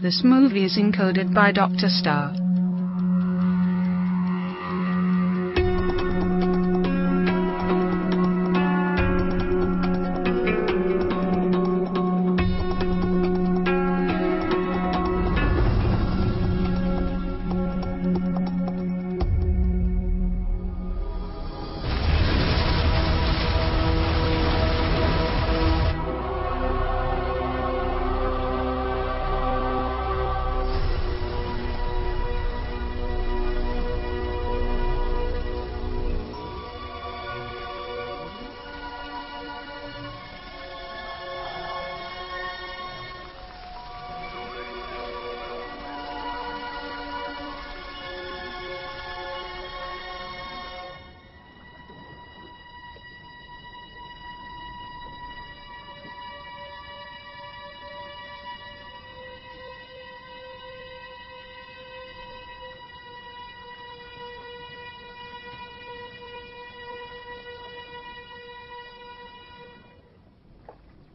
This movie is encoded by Dr. Star.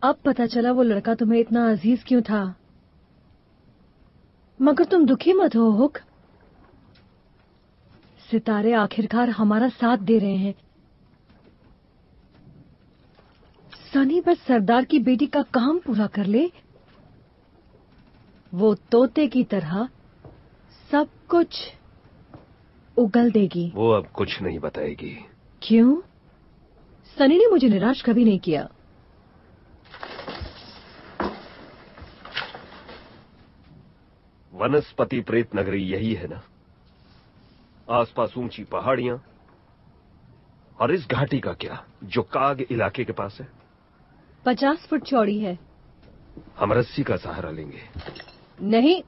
अब पता चला वो लड़का तुम्हें इतना अजीज क्यों था। मगर तुम दुखी मत हो हुक। सितारे आखिरकार हमारा साथ दे रहे हैं। सनी बस सरदार की बेटी का काम पूरा कर ले, वो तोते की तरह सब कुछ उगल देगी। वो अब कुछ नहीं बताएगी। क्यों? सनी ने मुझे निराश कभी नहीं किया। वनस्पति प्रेत नगरी यही है ना? आसपास ऊंची पहाड़ियां और इस घाटी का क्या जो काग इलाके के पास है? 50 फुट चौड़ी है। हम रस्सी का सहारा लेंगे। नहीं,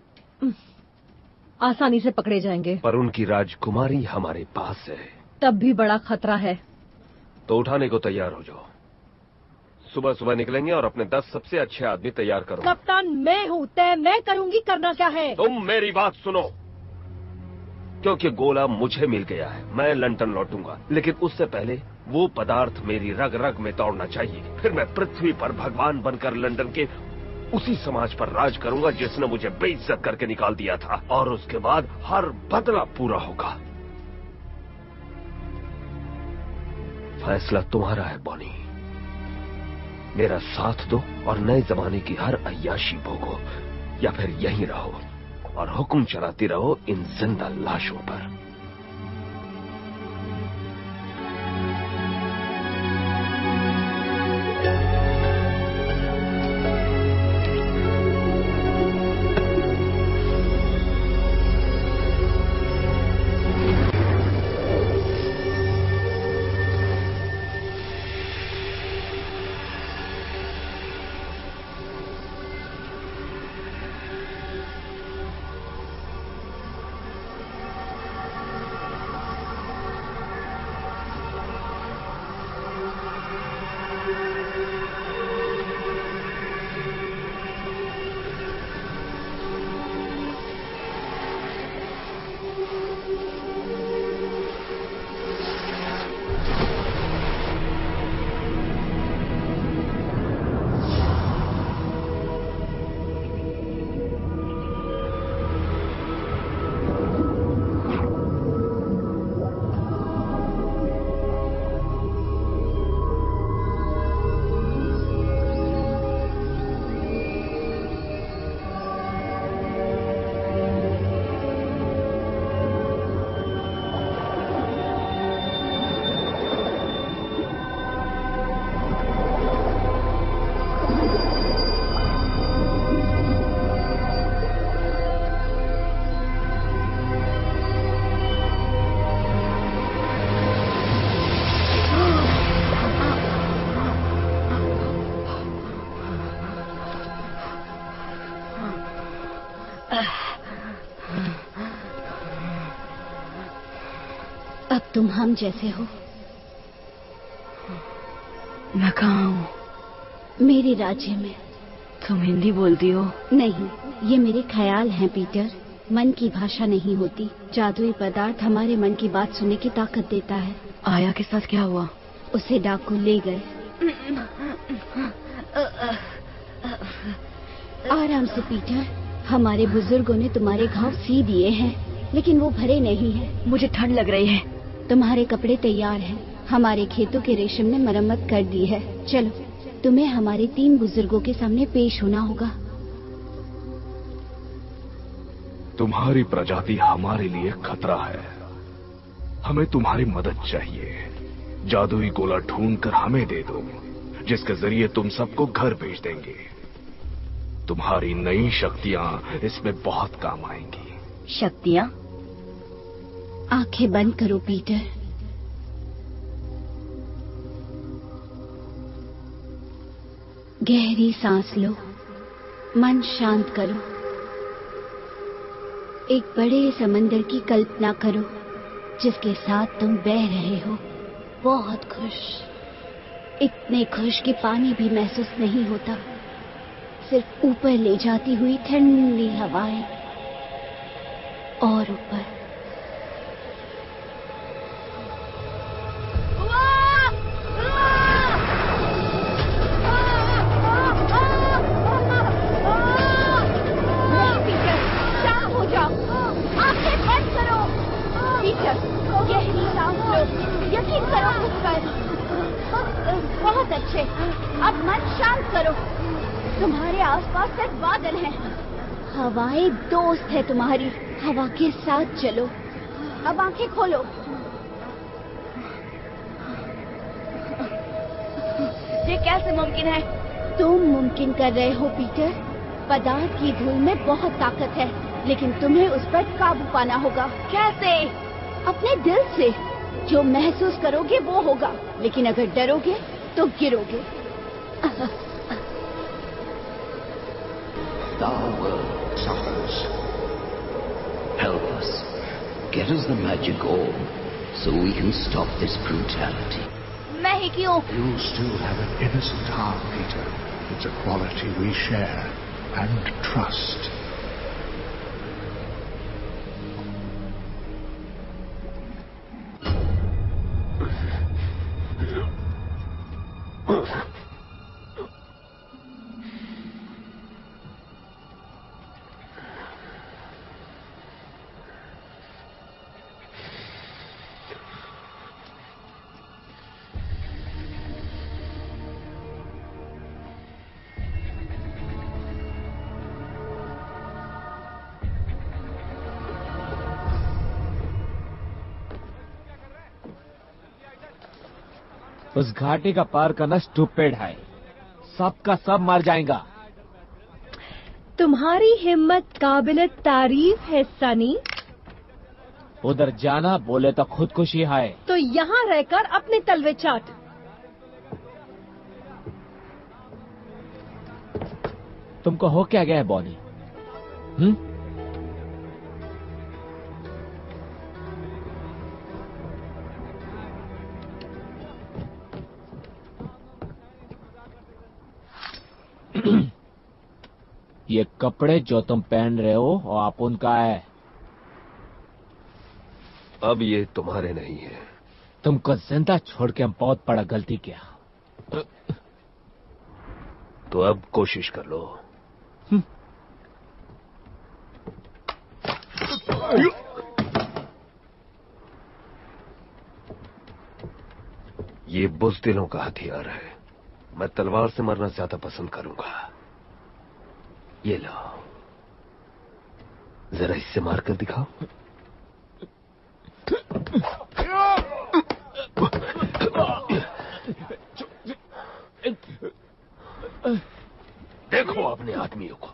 आसानी से पकड़े जाएंगे। पर उनकी राजकुमारी हमारे पास है। तब भी बड़ा खतरा है। तो उठाने को तैयार हो जाओ। सुबह सुबह निकलेंगे और अपने 10 सबसे अच्छे आदमी तैयार करो। कप्तान मैं हूँ, तय मैं करूंगी, करना क्या है? तुम मेरी बात सुनो। क्योंकि गोला मुझे मिल गया है, मैं लंदन लौटूंगा, लेकिन उससे पहले वो पदार्थ मेरी रग रग में दौड़ना चाहिए। फिर मैं पृथ्वी पर भगवान बनकर लंदन के उसी समाज पर राज करूंगा जिसने मुझे बेइज्जत करके निकाल दिया था, और उसके बाद हर बदला पूरा होगा। फैसला तुम्हारा है बॉनी। मेरा साथ दो और नए जमाने की हर अय्याशी भोगो, या फिर यहीं रहो और हुक्म चलाती रहो इन जिंदा लाशों पर। अब तुम हम जैसे हो। मैं कहाँ हूँ? मेरे राज्य में। तुम हिंदी बोलती हो? नहीं, ये मेरे ख्याल हैं पीटर। मन की भाषा नहीं होती। जादुई पदार्थ हमारे मन की बात सुनने की ताकत देता है। आया के साथ क्या हुआ? उसे डाकू ले गए। आराम से पीटर, हमारे बुजुर्गों ने तुम्हारे घाव सी दिए हैं, लेकिन वो भरे नहीं हैं। मुझे ठंड लग रही है। तुम्हारे कपड़े तैयार हैं। हमारे खेतों के रेशम ने मरम्मत कर दी है। चलो, तुम्हें हमारे 3 बुजुर्गों के सामने पेश होना होगा। तुम्हारी प्रजाति हमारे लिए खतरा है। हमें तुम्हारी मदद चाहिए। जादुई गोला ढूंढकर हमें दे दो, जिसके जरिए तुम सबको घर भेज देंगे। तुम्हारी नई शक्तियां इसमें बहुत काम आएंगी। शक्तियां? आंखें बंद करो पीटर। गहरी सांस लो, मन शांत करो। एक बड़े समंदर की कल्पना करो जिसके साथ तुम बह रहे हो, बहुत खुश, इतने खुश कि पानी भी महसूस नहीं होता, सिर्फ ऊपर ले जाती हुई ठंडी हवाएं और ऊपर। नहीं पीटर, शांत हो जाओ, आंखें बंद करो। पीटर, गहरी सांस लो, यकीन करो खुद पर। बहुत अच्छे, अब मन शांत करो। तुम्हारे आसपास सिर्फ बादल हैं। हवाएं दोस्त है तुम्हारी, हवा के साथ चलो। अब आंखें खोलो। ये कैसे मुमकिन है? तुम मुमकिन कर रहे हो पीटर। पदार्थ की धूल में बहुत ताकत है, लेकिन तुम्हें उस पर काबू पाना होगा। कैसे? अपने दिल से। जो महसूस करोगे वो होगा, लेकिन अगर डरोगे तो गिरोगे। The world suffers. Help us. Get us the magic orb so we can stop this brutality. मैं ही क्यों? You still have an innocent heart, Peter. It's a quality we share and trust. उस घाटी का पार करना स्टूपिड है। सबका सब मर जाएगा। तुम्हारी हिम्मत काबिल तारीफ है सनी। उधर जाना बोले तो खुदकुशी है। तो यहाँ रहकर अपने तलवे चाट। तुमको हो क्या गया है बॉनी? ये कपड़े जो तुम पहन रहे हो वो आप उनका है। अब ये तुम्हारे नहीं है। तुमको जिंदा छोड़ के हम बहुत बड़ा गलती किया। तो अब कोशिश कर लो। ये बुज़दिलों का हथियार है। मैं तलवार से मरना ज्यादा पसंद करूंगा। ये लो, जरा इससे मारकर दिखाओ। देखो अपने आदमियों को।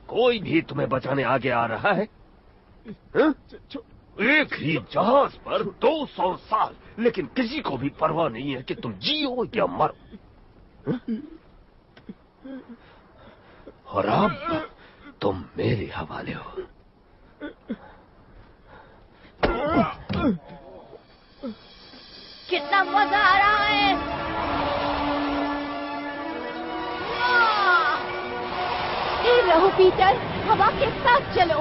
कोई भी तुम्हें बचाने आगे आ रहा है? एक ही जहाज पर 200 साल, लेकिन किसी को भी परवाह नहीं है कि तुम जियो या मरो। और अब तुम मेरे हवाले हो। कितना मजा आ रहा है। स्थिर रहो पीटर, हवा के साथ चलो।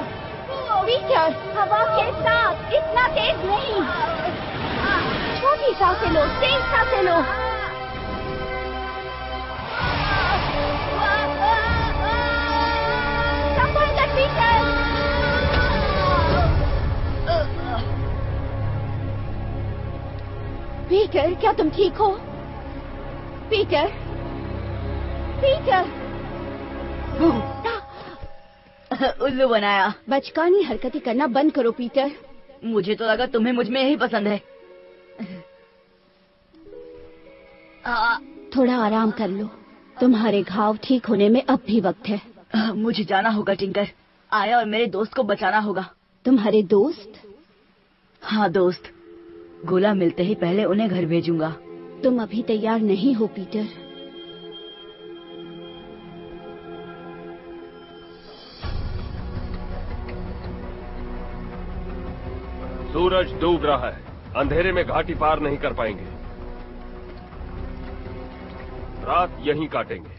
पीटर, हवा के साथ, इतना तेज नहीं। छोटी सांसें लो, तेज सांसें लो। पीटर, क्या तुम ठीक हो? Peter, Peter. उल्लू बनाया। बचकानी हरकतें करना बंद करो पीटर। मुझे तो लगा तुम्हें मुझ में यही पसंद है। थोड़ा आराम कर लो, तुम्हारे घाव ठीक होने में अब भी वक्त है। मुझे जाना होगा टिंकर। आया और मेरे दोस्त को बचाना होगा। तुम्हारे दोस्त? हाँ दोस्त। गोला मिलते ही पहले उन्हें घर भेजूंगा। तुम अभी तैयार नहीं हो पीटर। सूरज डूब रहा है, अंधेरे में घाटी पार नहीं कर पाएंगे। रात यहीं काटेंगे।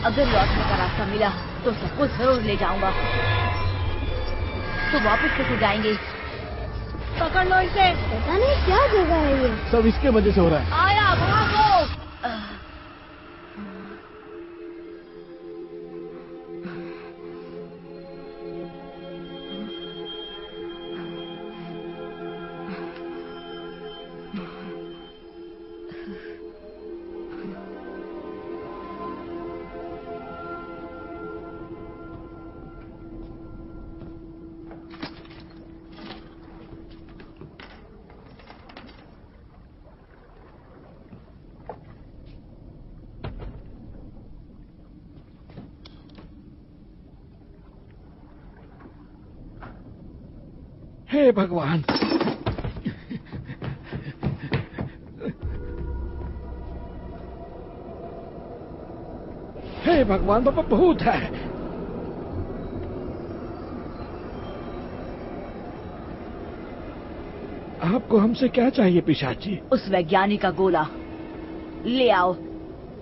अगर लौटने का रास्ता मिला तो सबको जरूर ले जाऊंगा। तो वापस कैसे जाएंगे? पकड़ लो इसे। पता नहीं क्या जगह है ये। सब इसके वजह से हो रहा है। आया भागो। हे भगवान, हे भगवान, बाबा भूत है। आपको हमसे क्या चाहिए पिशाच जी? उस वैज्ञानिक का गोला ले आओ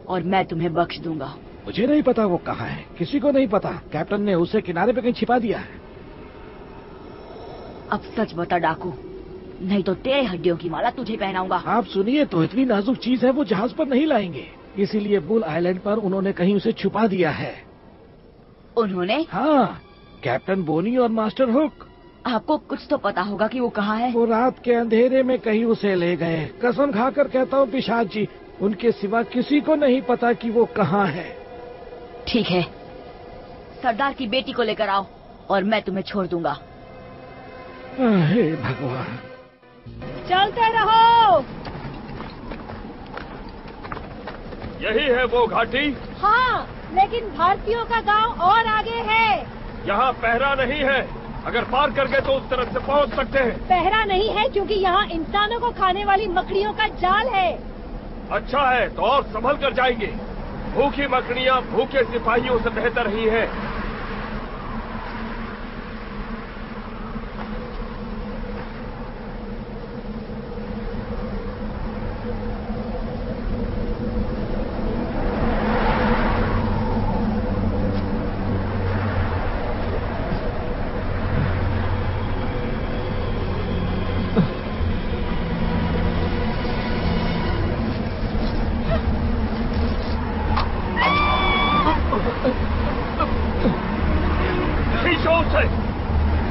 और मैं तुम्हें बख्श दूंगा। मुझे नहीं पता वो कहाँ है, किसी को नहीं पता। कैप्टन ने उसे किनारे पे कहीं छिपा दिया है। अब सच बता डाकू, नहीं तो तेरे हड्डियों की माला तुझे पहनाऊंगा। आप सुनिए तो, इतनी नाजुक चीज है वो जहाज पर नहीं लाएंगे, इसीलिए बुल आइलैंड पर उन्होंने कहीं उसे छुपा दिया है। उन्होंने? हाँ, कैप्टन बोनी और मास्टर हुक। आपको कुछ तो पता होगा कि वो कहाँ है। वो रात के अंधेरे में कहीं उसे ले गए। कसम खाकर कहता हूँ पिशाच जी, उनके सिवा किसी को नहीं पता कि वो कहाँ है। ठीक है, सरदार की बेटी को लेकर आओ और मैं तुम्हें छोड़ दूंगा। हे भगवान। चलते रहो। यही है वो घाटी? हाँ, लेकिन भारतीयों का गांव और आगे है। यहाँ पहरा नहीं है, अगर पार कर गए तो उस तरफ से पहुँच सकते हैं। पहरा नहीं है क्योंकि यहाँ इंसानों को खाने वाली मकड़ियों का जाल है। अच्छा है तो और संभल कर जाएंगे। भूखी मकड़ियाँ भूखे सिपाहियों से बेहतर ही है।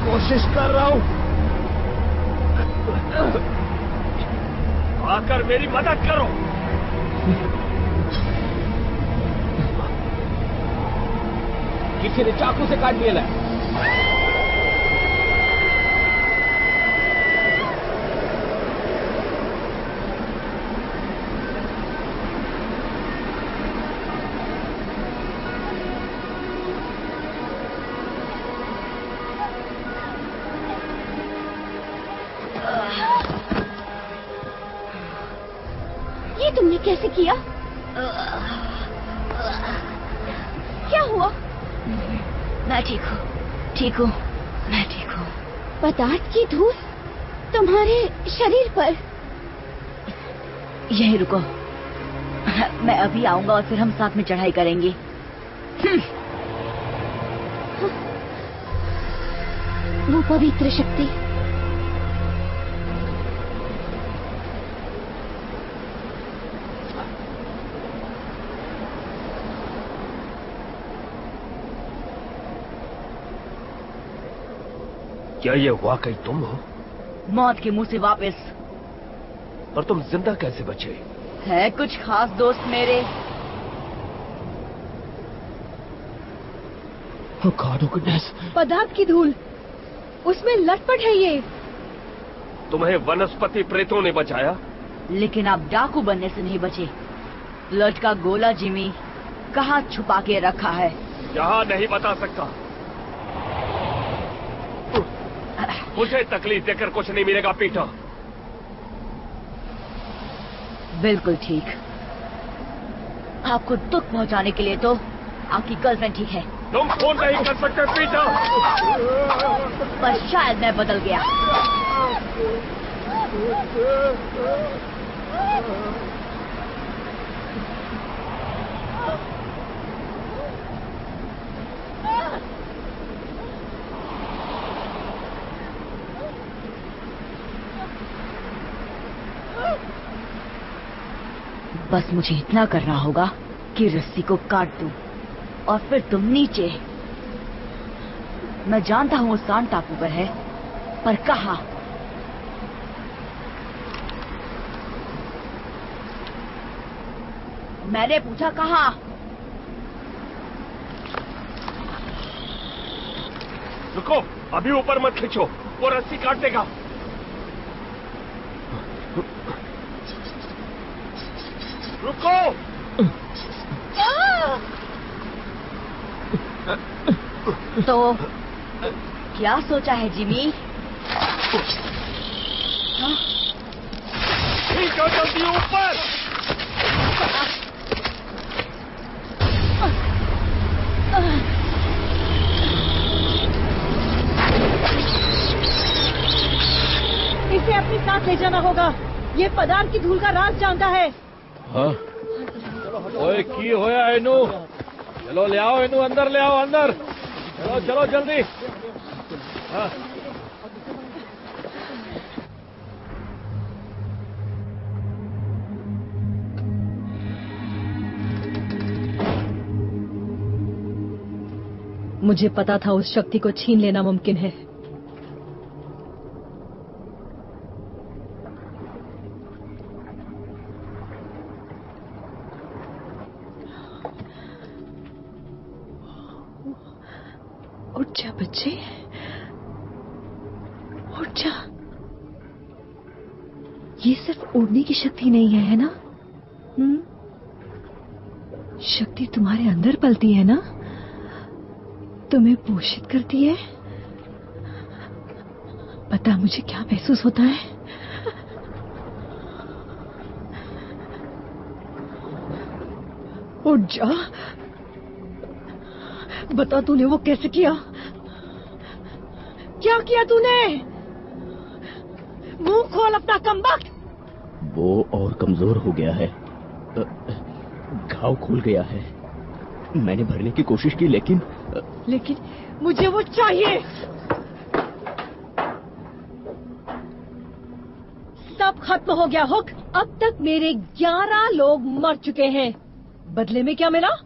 कोशिश कर रहा हूँ। आकर मेरी मदद करो। किसी ने चाकू से काट दिया है। ये तुमने कैसे किया? क्या हुआ? मैं ठीक हूँ, ठीक हूँ, मैं ठीक हूँ। पदार्थ की धूल तुम्हारे शरीर पर? यहीं रुको, मैं अभी आऊंगा और फिर हम साथ में चढ़ाई करेंगे। वो पवित्र शक्ति। क्या ये वाकई तुम हो? मौत के मुंह से वापस। और तुम जिंदा कैसे बचे? है कुछ खास दोस्त मेरे। Oh God, oh goodness. पदार्थ की धूल, उसमें लटपट है ये। तुम्हें वनस्पति प्रेतों ने बचाया, लेकिन आप डाकू बनने से नहीं बचे। लटका गोला जिमी कहाँ छुपा के रखा है? यहाँ नहीं बता सकता। मुझे तकलीफ देकर कुछ नहीं मिलेगा पीटर। बिल्कुल ठीक। आपको दुख पहुंचाने के लिए तो आपकी गर्लफ्रेंड ठीक है। तुम फोन नहीं कर सकते पीटर। पर शायद मैं बदल गया। बस मुझे इतना करना होगा कि रस्सी को काट दूं और फिर तुम नीचे। मैं जानता हूं वो सांड टापू पर है, पर कहाँ? मैंने पूछा कहाँ? रुको, अभी ऊपर मत खींचो, वो रस्सी काट देगा। रुको। तो क्या सोचा है जिमी? खींचो जल्दी ऊपर। इसे अपने साथ ले जाना होगा। ये पदार्थ की धूल का राज जानता है। हाँ? ओए की होया इनू? चलो ले आओ इनू, अंदर ले आओ, अंदर। चलो चलो जल्दी। हाँ। मुझे पता था उस शक्ति को छीन लेना मुमकिन है। उठ जा बच्चे, उठ जा। ये सिर्फ उड़ने की शक्ति नहीं है ना? शक्ति तुम्हारे अंदर पलती है ना, तुम्हें पोषित करती है। पता मुझे क्या महसूस होता है? उठ जा, बता तूने वो कैसे किया? क्या किया तूने? मुंह खोल अपना कमबख्त। वो और कमजोर हो गया है, घाव खुल गया है। मैंने भरने की कोशिश की लेकिन मुझे वो चाहिए। सब खत्म हो गया हुक। अब तक मेरे 11 लोग मर चुके हैं। बदले में क्या मिला?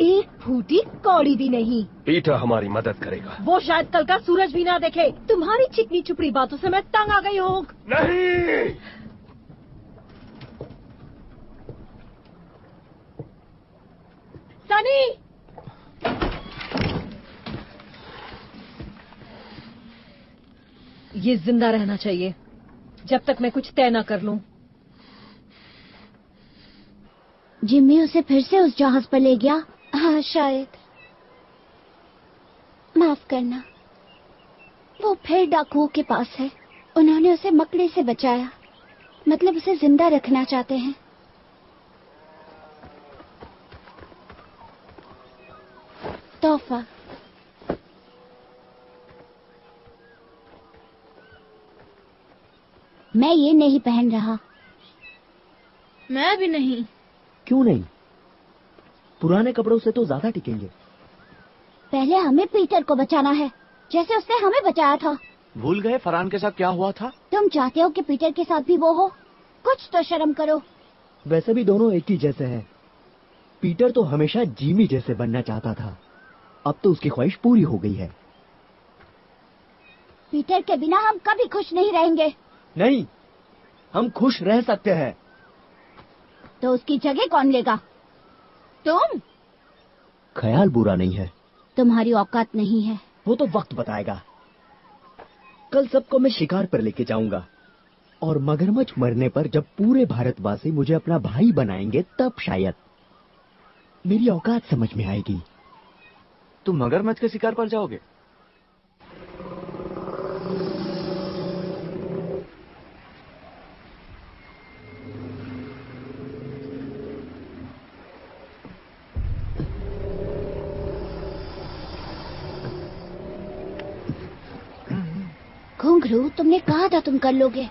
एक फूटी कौड़ी भी नहीं। पीटर हमारी मदद करेगा। वो शायद कल का सूरज भी ना देखे। तुम्हारी चिकनी चुपड़ी बातों से मैं तंग आ गई हूँ। नहीं, सनी, ये जिंदा रहना चाहिए जब तक मैं कुछ तय ना कर लूं। जिम्मी उसे फिर से उस जहाज पर ले गया। हाँ शायद। माफ करना, वो फिर डाकुओं के पास है। उन्होंने उसे मकड़े से बचाया, मतलब उसे जिंदा रखना चाहते हैं। तोहफा। मैं ये नहीं पहन रहा। मैं भी नहीं। क्यों नहीं? पुराने कपड़ों से तो ज्यादा टिकेंगे। पहले हमें पीटर को बचाना है, जैसे उसने हमें बचाया था। भूल गए फरहान के साथ क्या हुआ था? तुम चाहते हो कि पीटर के साथ भी वो हो? कुछ तो शर्म करो। वैसे भी दोनों एक ही जैसे हैं। पीटर तो हमेशा जिमी जैसे बनना चाहता था, अब तो उसकी ख्वाहिश पूरी हो गई है। पीटर के बिना हम कभी खुश नहीं रहेंगे। नहीं, हम खुश रह सकते हैं। तो उसकी जगह कौन लेगा? तुम? ख्याल बुरा नहीं है। तुम्हारी औकात नहीं है। वो तो वक्त बताएगा। कल सबको मैं शिकार पर लेके जाऊंगा और मगरमच्छ मरने पर जब पूरे भारतवासी मुझे अपना भाई बनाएंगे तब शायद मेरी औकात समझ में आएगी। तुम मगरमच्छ के शिकार पर जाओगे? घुंघरू, तुमने कहा था तुम कर लोगे।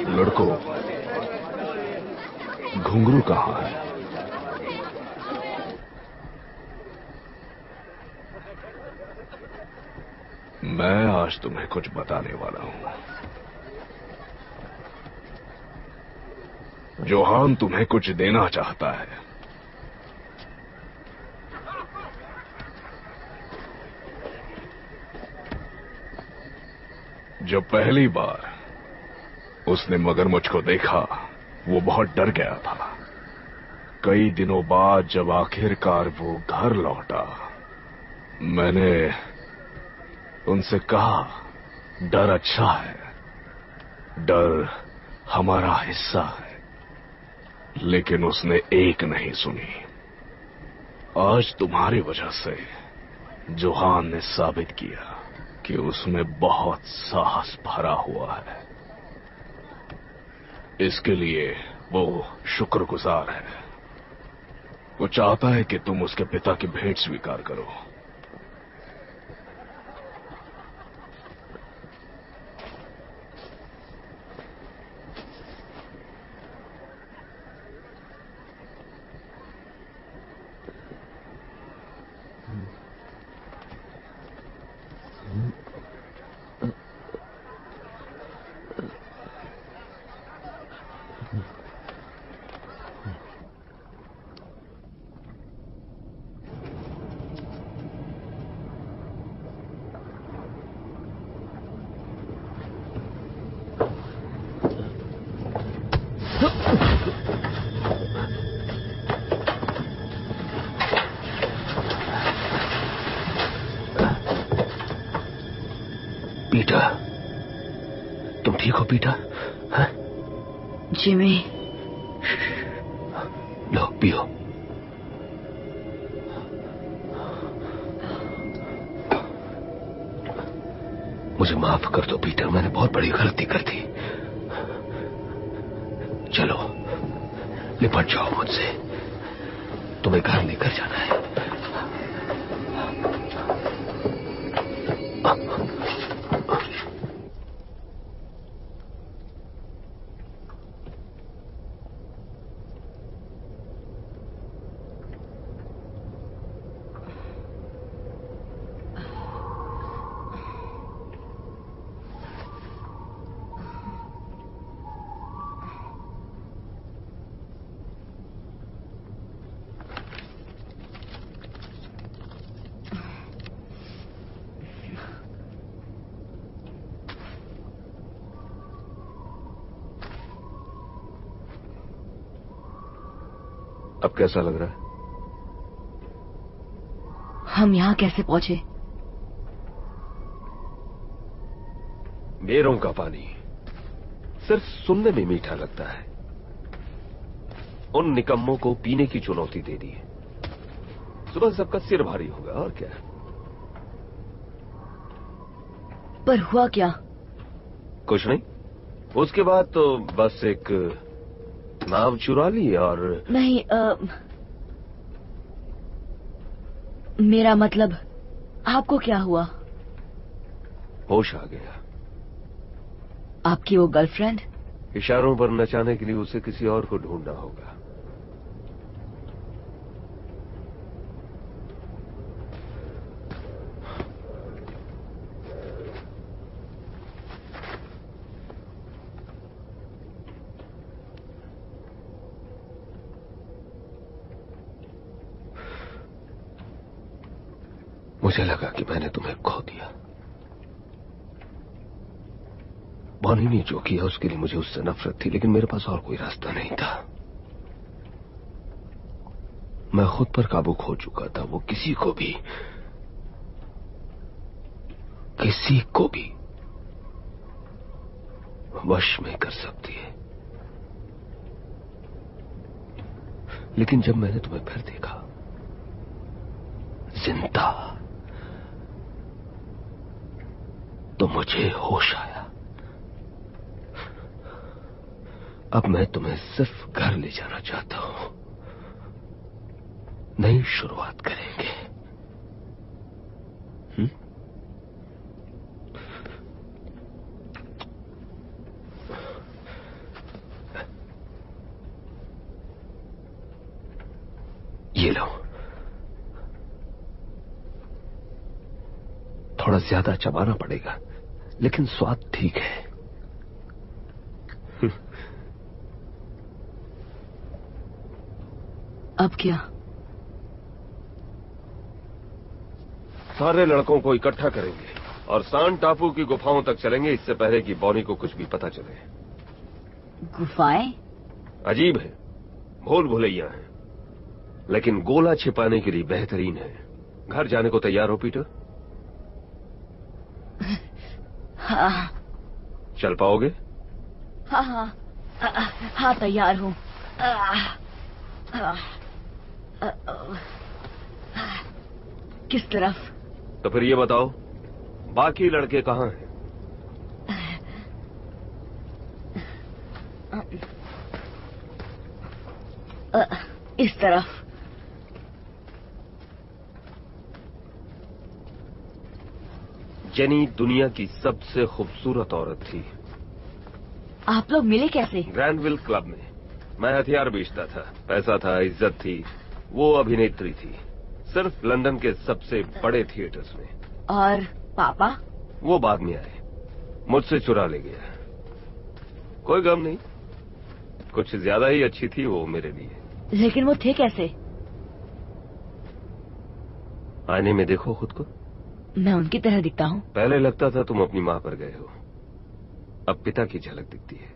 लड़कों, घुंघरू कहाँ है? मैं आज तुम्हें कुछ बताने वाला हूं। जोहान तुम्हें कुछ देना चाहता है। जब पहली बार उसने मगरमच्छ को देखा, वो बहुत डर गया था। कई दिनों बाद जब आखिरकार वो घर लौटा, मैंने उनसे कहा, डर अच्छा है, डर हमारा हिस्सा है। लेकिन उसने एक नहीं सुनी। आज तुम्हारी वजह से जोहान ने साबित किया कि उसमें बहुत साहस भरा हुआ है। इसके लिए वो शुक्रगुजार है। वो चाहता है कि तुम उसके पिता की भेंट स्वीकार करो। पीटर, तुम ठीक हो पीटर? हाँ? जिमी, लो पियो। मुझे माफ कर दो पीटर, मैंने बहुत बड़ी गलती कर दी। चलो लिपट जाओ मुझसे, तुम्हें घर लेकर जाना है। अब कैसा लग रहा है? हम यहाँ कैसे पहुंचे? बेरों का पानी सिर्फ सुनने में मीठा लगता है। उन निकम्मों को पीने की चुनौती दे दी। सुबह सबका सिर भारी होगा और क्या। पर हुआ क्या? कुछ नहीं। उसके बाद तो बस एक नाव चुरा ली और नहीं, मेरा मतलब आपको क्या हुआ? होश आ गया। आपकी वो गर्लफ्रेंड? इशारों पर नचाने के लिए उसे किसी और को ढूंढना होगा। मुझे लगा कि मैंने तुम्हें खो दिया। बॉनी ने जो किया उसके लिए मुझे उससे नफरत थी, लेकिन मेरे पास और कोई रास्ता नहीं था। मैं खुद पर काबू खो चुका था। वो किसी को भी वश में कर सकती है। लेकिन जब मैंने तुम्हें फिर देखा जिंदा, तो मुझे होश आया। अब मैं तुम्हें सिर्फ घर ले जाना चाहता हूं। नई शुरुआत करेंगे। ये लो। थोड़ा ज्यादा चबाना पड़ेगा, लेकिन स्वाद ठीक है। अब क्या? सारे लड़कों को इकट्ठा करेंगे और सान टापू की गुफाओं तक चलेंगे, इससे पहले कि बॉनी को कुछ भी पता चले। गुफाएं? अजीब है, भूल भुलैया है, लेकिन गोला छिपाने के लिए बेहतरीन है। घर जाने को तैयार हो पीटर? हाँ। चल पाओगे? हाँ तैयार हूँ। किस तरफ? तो फिर ये बताओ, बाकी लड़के कहाँ हैं? इस तरफ। जेनी दुनिया की सबसे खूबसूरत औरत थी। आप लोग मिले कैसे? ग्रैंडविल क्लब में। मैं हथियार बेचता था, पैसा था, इज्जत थी। वो अभिनेत्री थी, सिर्फ लंदन के सबसे बड़े थिएटर्स में। और पापा? वो बाद में आए, मुझसे चुरा ले गया। कोई गम नहीं, कुछ ज्यादा ही अच्छी थी वो मेरे लिए। लेकिन वो थे कैसे? आईने में देखो खुद को। मैं उनकी तरह दिखता हूँ? पहले लगता था तुम अपनी माँ पर गए हो, अब पिता की झलक दिखती है।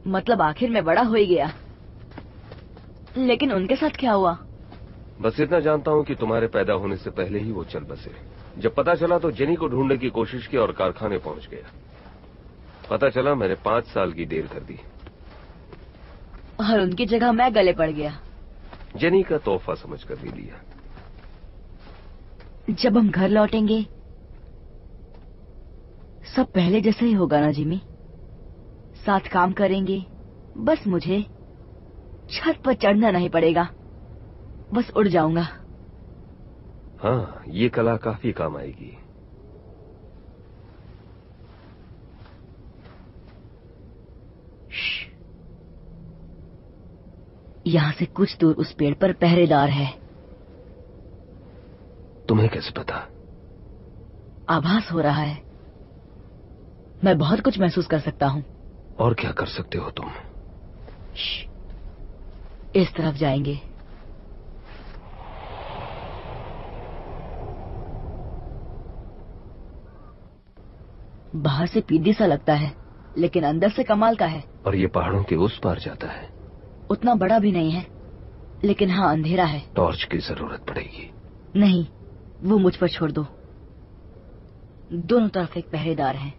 मतलब आखिर में बड़ा हो ही गया। लेकिन उनके साथ क्या हुआ? बस इतना जानता हूं कि तुम्हारे पैदा होने से पहले ही वो चल बसे। जब पता चला तो जेनी को ढूंढने की कोशिश की और कारखाने पहुंच गया। पता चला मैंने 5 साल की देर कर दी और उनकी जगह मैं गले पड़ गया। जेनी का तोहफा समझकर भी लिया। जब हम घर लौटेंगे सब पहले जैसा ही होगा ना जिमी? साथ काम करेंगे, बस मुझे छत पर चढ़ना नहीं पड़ेगा, बस उड़ जाऊंगा। हाँ, ये कला काफी काम आएगी। यहाँ से कुछ दूर उस पेड़ पर पहरेदार है। तुम्हें कैसे पता? आभास हो रहा है। मैं बहुत कुछ महसूस कर सकता हूँ। और क्या कर सकते हो तुम? इस तरफ जाएंगे। बाहर से पीदी सा लगता है, लेकिन अंदर से कमाल का है। और ये पहाड़ों के उस पार जाता है। उतना बड़ा भी नहीं है, लेकिन हाँ अंधेरा है। टॉर्च की जरूरत पड़ेगी। नहीं, वो मुझ पर छोड़ दो। दोनों तरफ एक पहरेदार है।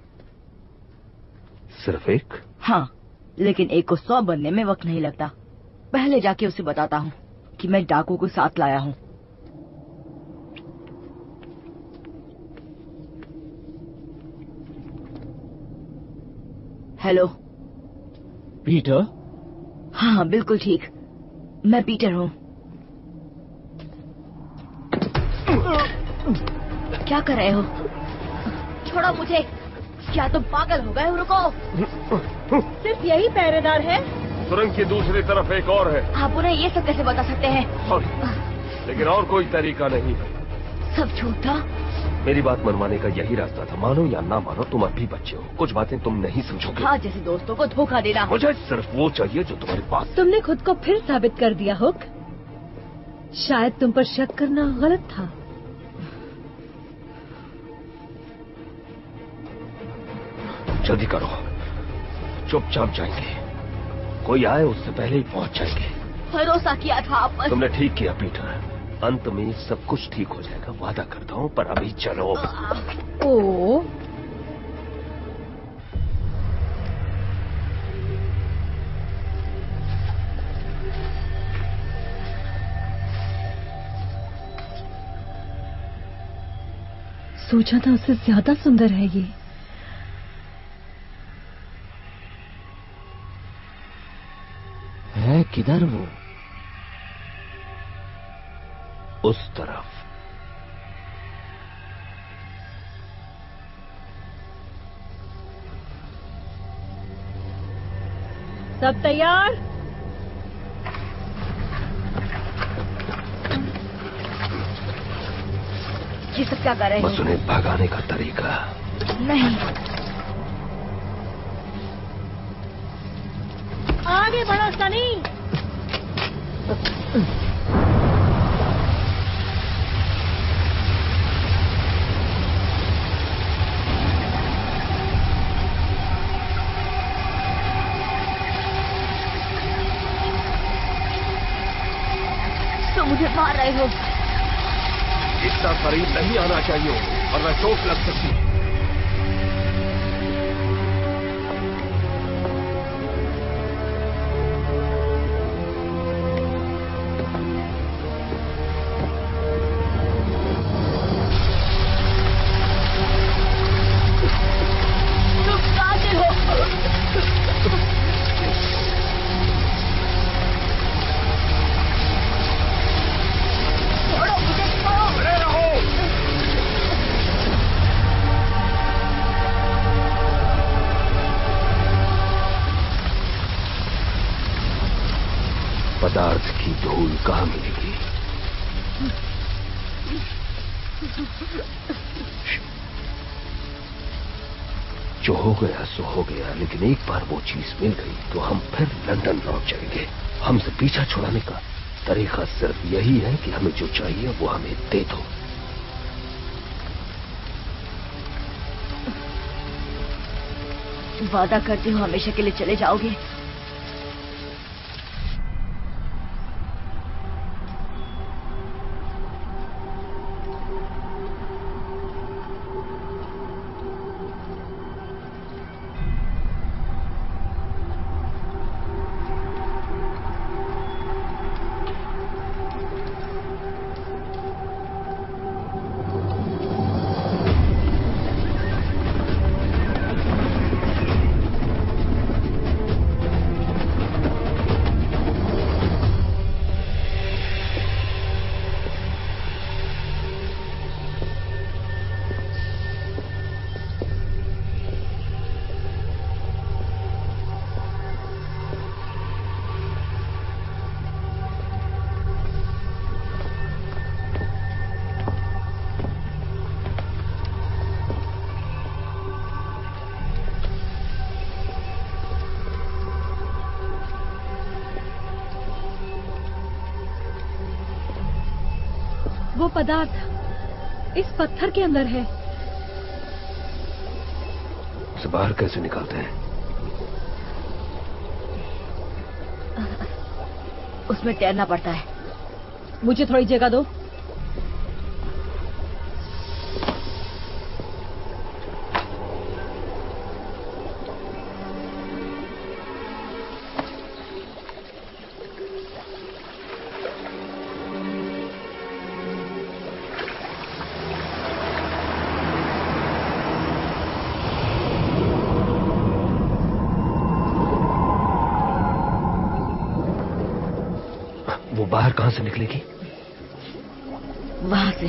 सिर्फ एक? हाँ, लेकिन एक को 100 बनने में वक्त नहीं लगता। पहले जाके उसे बताता हूँ कि मैं डाकू को साथ लाया हूँ। Hello Peter? हाँ बिल्कुल ठीक, मैं पीटर हूँ। क्या कर रहे हो? छोड़ो मुझे। क्या तुम पागल हो गए हो? रुको। सिर्फ यही पहरेदार है? सुरंग की दूसरी तरफ एक और है। आप उन्हें ये सब कैसे बता सकते हैं? लेकिन और कोई तरीका नहीं। सब झूठ था। मेरी बात मनवाने का यही रास्ता था। मानो या ना मानो, तुम अब भी बच्चे हो। कुछ बातें तुम नहीं समझोगे। हाँ, जैसे दोस्तों को धोखा देना। मुझे सिर्फ वो चाहिए जो तुम्हारे पास। तुमने खुद को फिर साबित कर दिया हुक। शायद तुम पर शक करना गलत था। जल्दी करो, चुपचाप जाएंगे। कोई आए उससे पहले ही पहुंच जाएंगे। भरोसा किया था आप पर। तुमने ठीक किया पीटर। अंत में सब कुछ ठीक हो जाएगा, वादा करता हूँ। पर अभी चलो। ओ सोचा था उससे ज्यादा सुंदर है ये। है किधर वो? उस तरफ। सब तैयार? ये सब क्या कर रहे बस उन्हें भगाने का तरीका। नहीं, आगे बढ़ो सनी। तो मुझे मार रहे हो। इतना करीब नहीं आना चाहिए, वरना चोट लग सकती है। पदार्थ की धूल कहाँ मिलेगी? जो हो गया सो हो गया, लेकिन एक बार वो चीज मिल गई तो हम फिर लंदन लौट जाएंगे। हमसे पीछा छुड़ाने का तरीका सिर्फ यही है कि हमें जो चाहिए वो हमें दे दो। वादा करते हो हमेशा के लिए चले जाओगे? पदार्थ इस पत्थर के अंदर है। उसे बाहर कैसे निकालते हैं? उसमें तैरना पड़ता है। मुझे थोड़ी जगह दो। वो बाहर कहां से निकलेगी? वहां से।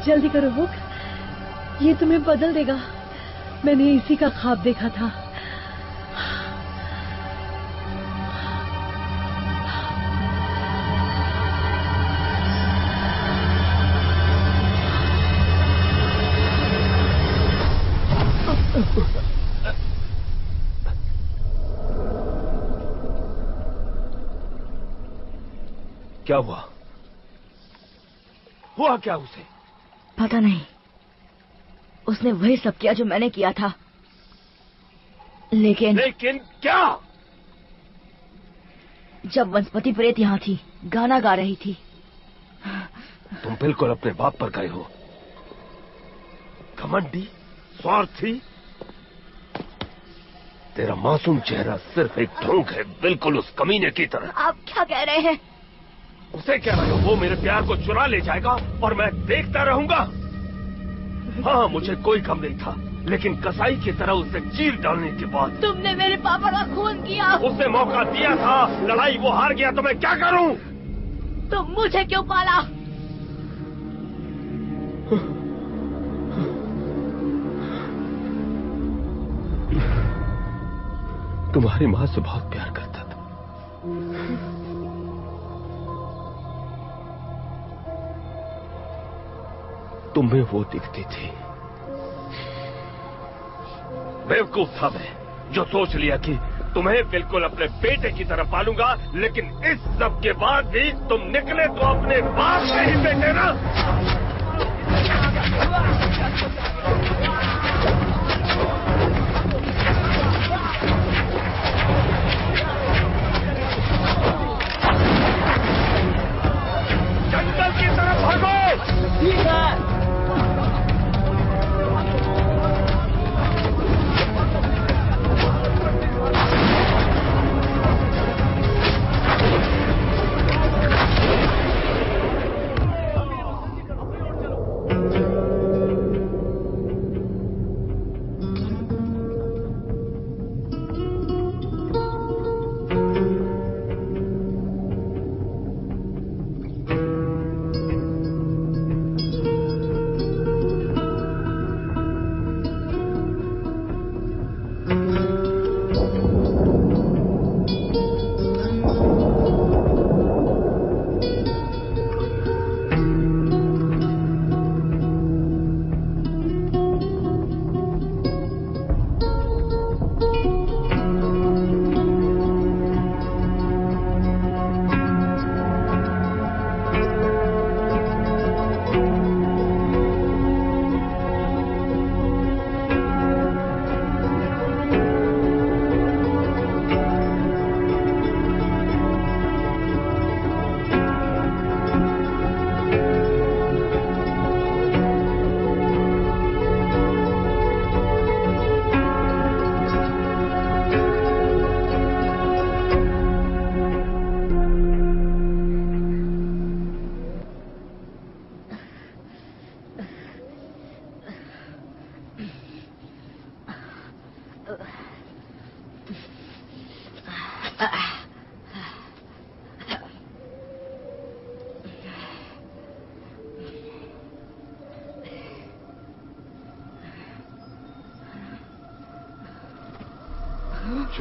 जल्दी करो हुक, ये तुम्हें बदल देगा। मैंने इसी का ख्वाब देखा था। क्या हुआ? हुआ क्या उसे? पता नहीं। उसने वही सब किया जो मैंने किया था। लेकिन क्या? जब वनस्पति प्रेत यहाँ थी, गाना गा रही थी। तुम बिल्कुल अपने बाप पर गए हो। घमंडी, स्वार्थी। तेरा मासूम चेहरा सिर्फ एक ढोंग है, बिल्कुल उस कमीने की तरह। आप क्या कह रहे हैं? उसे कह रहे हो वो मेरे प्यार को चुरा ले जाएगा और मैं देखता रहूंगा? हाँ, मुझे कोई गम नहीं था, लेकिन कसाई की तरह उसे चीर डालने के बाद। तुमने मेरे पापा का खून किया। उसने मौका दिया था, लड़ाई वो हार गया, तो मैं क्या करूं? तुम मुझे क्यों पाला? तुम्हारी माँ से बहुत प्यार करता था। तुम्हें वो दिखती थी। बेवकूफ था मैं, जो सोच लिया कि तुम्हें बिल्कुल अपने बेटे की तरह पालूंगा, लेकिन इस सब के बाद भी तुम निकले तो अपने बाप के ही बेटे ना। जंगल की तरफ भागो। ठीक है।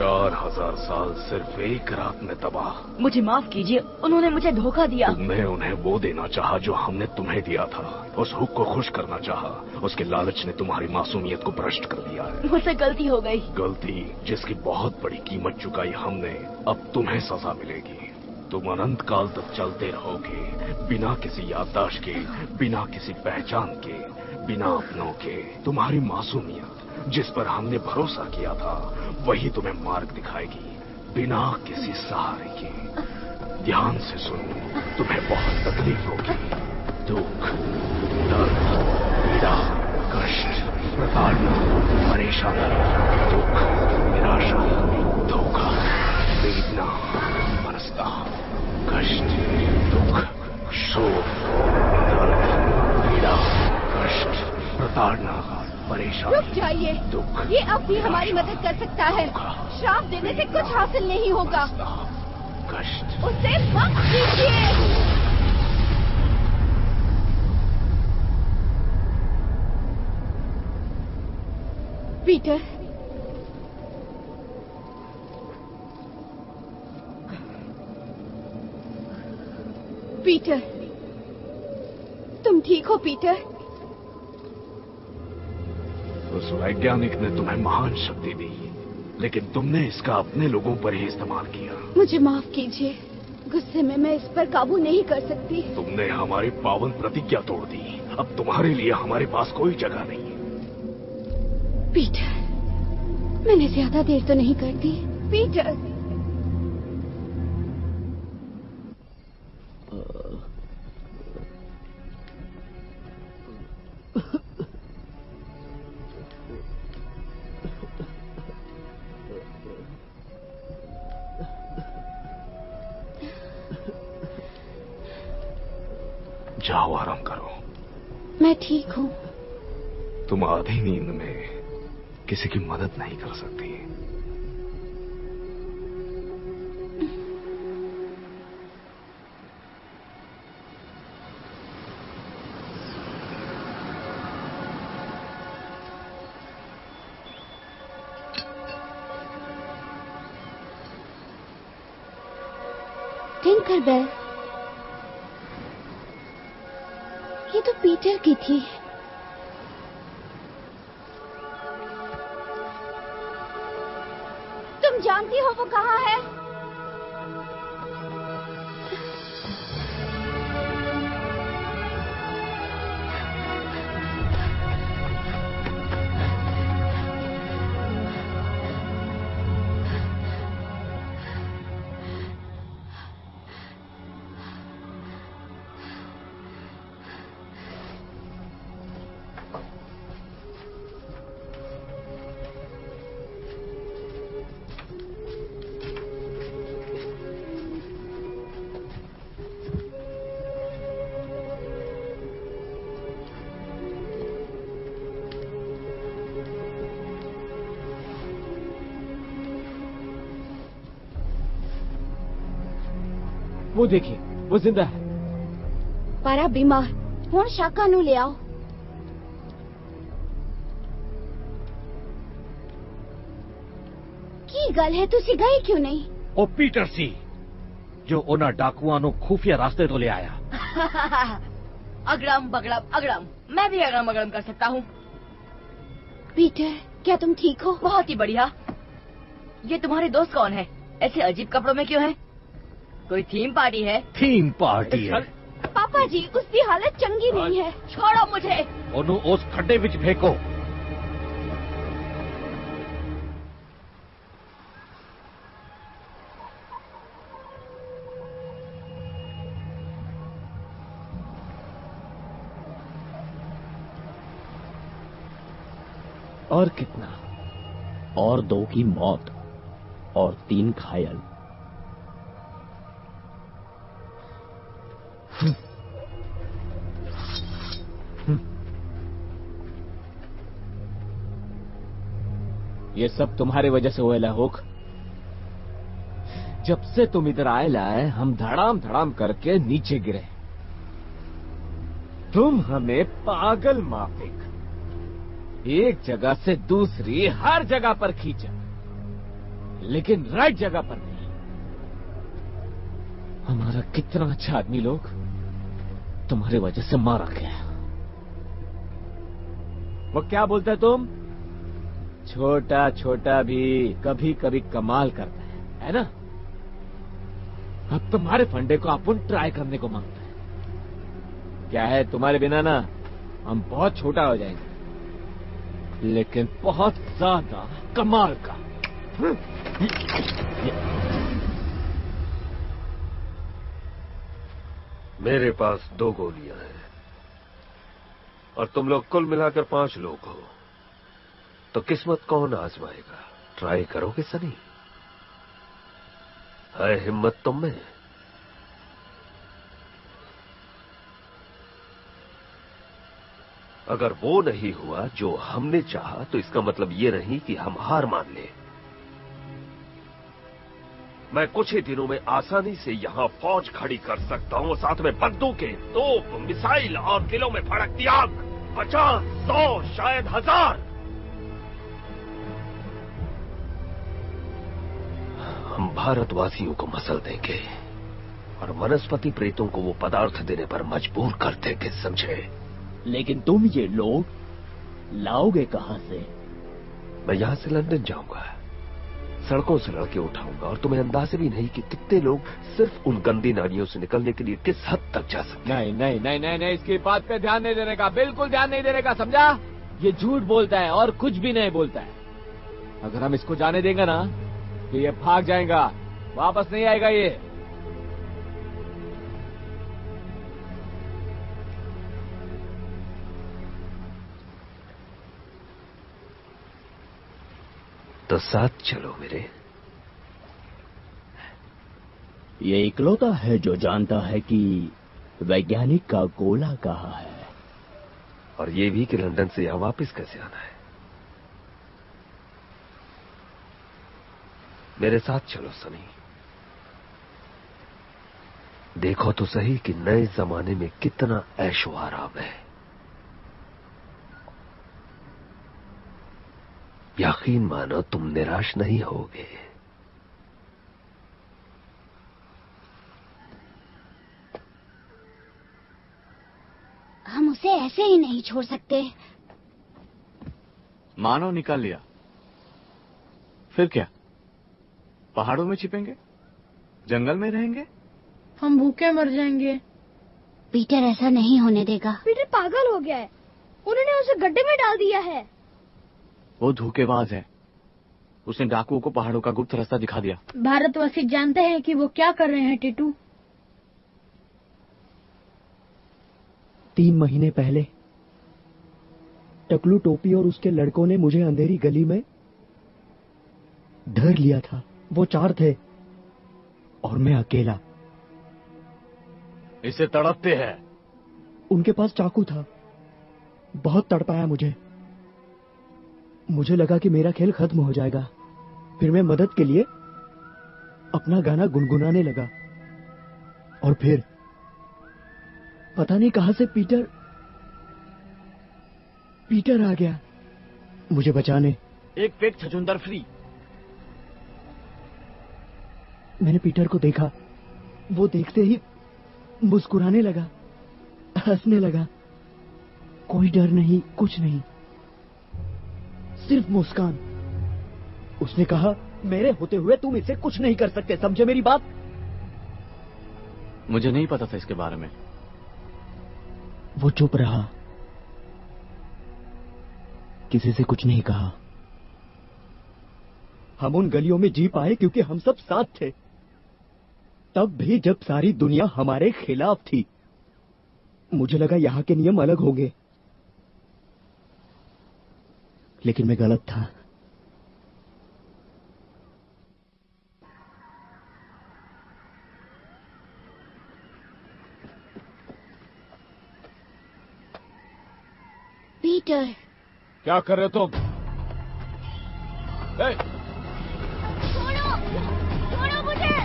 4000 साल सिर्फ एक रात में तबाह। मुझे माफ कीजिए, उन्होंने मुझे धोखा दिया। तुमने उन्हें वो देना चाहा जो हमने तुम्हें दिया था। उस हुक को खुश करना चाहा। उसके लालच ने तुम्हारी मासूमियत को भ्रष्ट कर दिया है। मुझसे गलती हो गई। गलती जिसकी बहुत बड़ी कीमत चुकाई हमने, अब तुम्हें सजा मिलेगी। तुम अनंत काल तक चलते रहोगे, बिना किसी याददाश्त के, बिना किसी पहचान के, बिना अपनों के। तुम्हारी मासूमियत जिस पर हमने भरोसा किया था, वही तुम्हें मार्ग दिखाएगी, बिना किसी सहारे के। ध्यान से सुनो, तुम्हें बहुत तकलीफ होगी। दुख, दर्द, पीड़ा, कष्ट, प्रताड़ना, परेशानी, दुख, निराशा, धोखा, वेदना, मनस्ताप, कष्ट, दुख, शोक, दर्द, पीड़ा, कष्ट, प्रताड़ना, परेशानी। रुक जाइए, ये अब भी हमारी मदद कर सकता है। श्राप देने से कुछ हासिल नहीं होगा। कष्ट, उसे मत कीजिए। पीटर, पीटर, तुम ठीक हो पीटर? उस वैज्ञानिक ने तुम्हें महान शक्ति दी, लेकिन तुमने इसका अपने लोगों पर ही इस्तेमाल किया। मुझे माफ कीजिए, गुस्से में मैं इस पर काबू नहीं कर सकती। तुमने हमारी पावन प्रतिज्ञा तोड़ दी। अब तुम्हारे लिए हमारे पास कोई जगह नहीं है। पीटर, मैंने ज्यादा देर तो नहीं कर दी। पीटर, जाओ आराम करो। मैं ठीक हूँ। तुम आधी नींद में किसी की मदद नहीं कर सकती। टिंकरबेल, ये तो पीटर की थी। तुम जानती हो वो कहाँ है? वो देखिए, वो जिंदा है। पारा बीमार, हुण शाका नू ले आओ। की गल है, तुसी गए क्यों नहीं? ओ पीटर सी, जो उन्हें डाकुआं नू खुफिया रास्ते तो ले आया। अगड़म बगड़म अगड़म, मैं भी अगड़म बगड़म कर सकता हूँ। पीटर, क्या तुम ठीक हो? बहुत ही बढ़िया। ये तुम्हारे दोस्त कौन है? ऐसे अजीब कपड़ों में क्यों हैं? कोई थीम पार्टी है? थीम पार्टी है। पापा जी, उसकी हालत चंगी नहीं है। छोड़ो मुझे। ओनू उस खड्डे विच फेंको। और कितना? और 2 की मौत और 3 घायल। ये सब तुम्हारे वजह से हुआ हुक। जब से तुम इधर आए हम धड़ाम धड़ाम करके नीचे गिरे। तुम हमें पागल माफिक एक जगह से दूसरी हर जगह पर खींचा। लेकिन राइट जगह पर नहीं। हमारा कितना अच्छा आदमी लोग तुम्हारी वजह से मारा गया। वो क्या बोलता है तुम? छोटा छोटा भी कभी कभी कमाल करता है ना? अब तुम्हारे फंडे को अपन ट्राई करने को मांगता है। क्या है, तुम्हारे बिना ना हम बहुत छोटा हो जाएंगे, लेकिन बहुत ज्यादा कमाल का। मेरे पास 2 गोलियां हैं और तुम लोग कुल मिलाकर 5 लोग हो, तो किस्मत कौन आजमाएगा? ट्राई करोगे सनी? है हिम्मत तुम में? अगर वो नहीं हुआ जो हमने चाहा, तो इसका मतलब ये नहीं कि हम हार मान लें। मैं कुछ ही दिनों में आसानी से यहां फौज खड़ी कर सकता हूं, साथ में बंदूकें, तोप, मिसाइल और दिलों में भड़कती आग। 50, 100, शायद 1000। हम भारतवासियों को मसल देंगे और वनस्पति प्रेतों को वो पदार्थ देने पर मजबूर कर देंगे, समझे? लेकिन तुम ये लोग लाओगे कहां से? मैं यहां से लंदन जाऊंगा, सड़कों से लड़के उठाऊंगा, और तुम्हें अंदाजा भी नहीं कि कितने लोग सिर्फ उन गंदी नालियों से निकलने के लिए किस हद तक जा सकते हैं। नहीं नहीं नहीं नहीं नहीं, इसकी बात पे ध्यान नहीं देने का, बिल्कुल ध्यान नहीं देने का, समझा? ये झूठ बोलता है और कुछ भी नहीं बोलता है। अगर हम इसको जाने देंगे ना तो ये भाग जाएगा, वापस नहीं आएगा ये। तो साथ चलो मेरे। ये इकलौता है जो जानता है कि वैज्ञानिक का गोला कहाँ है, और ये भी कि लंदन से यहां वापस कैसे आना है। मेरे साथ चलो सनी। देखो तो सही कि नए जमाने में कितना ऐशो आराम है। यकीन मानो तुम निराश नहीं होगे। हम उसे ऐसे ही नहीं छोड़ सकते। मानो निकाल लिया, फिर क्या? पहाड़ों में छिपेंगे? जंगल में रहेंगे? हम भूखे मर जाएंगे। पीटर ऐसा नहीं होने देगा। पीटर पागल हो गया है, उन्होंने उसे गड्ढे में डाल दिया है। वो धोखेबाज है, उसने डाकुओं को पहाड़ों का गुप्त रास्ता दिखा दिया। भारतवासी जानते हैं कि वो क्या कर रहे हैं टीटू। 3 महीने पहले टकलू टोपी और उसके लड़कों ने मुझे अंधेरी गली में धर लिया था। वो 4 थे और मैं अकेला। इसे तड़पते हैं। उनके पास चाकू था, बहुत तड़पाया मुझे। मुझे लगा कि मेरा खेल खत्म हो जाएगा। फिर मैं मदद के लिए अपना गाना गुनगुनाने लगा, और फिर पता नहीं कहां से पीटर आ गया मुझे बचाने। एक पेट छछूंदर फ्री। मैंने पीटर को देखा, वो देखते ही मुस्कुराने लगा, हंसने लगा। कोई डर नहीं, कुछ नहीं, सिर्फ मुस्कान। उसने कहा, मेरे होते हुए तुम इसे कुछ नहीं कर सकते, समझे मेरी बात? मुझे नहीं पता था इसके बारे में। वो चुप रहा, किसी से कुछ नहीं कहा। हम उन गलियों में जी पाए क्योंकि हम सब साथ थे, तब भी जब सारी दुनिया हमारे खिलाफ थी। मुझे लगा यहां के नियम अलग होंगे, लेकिन मैं गलत था। पीटर, क्या कर रहे हो तुम? छोड़ो मुझे।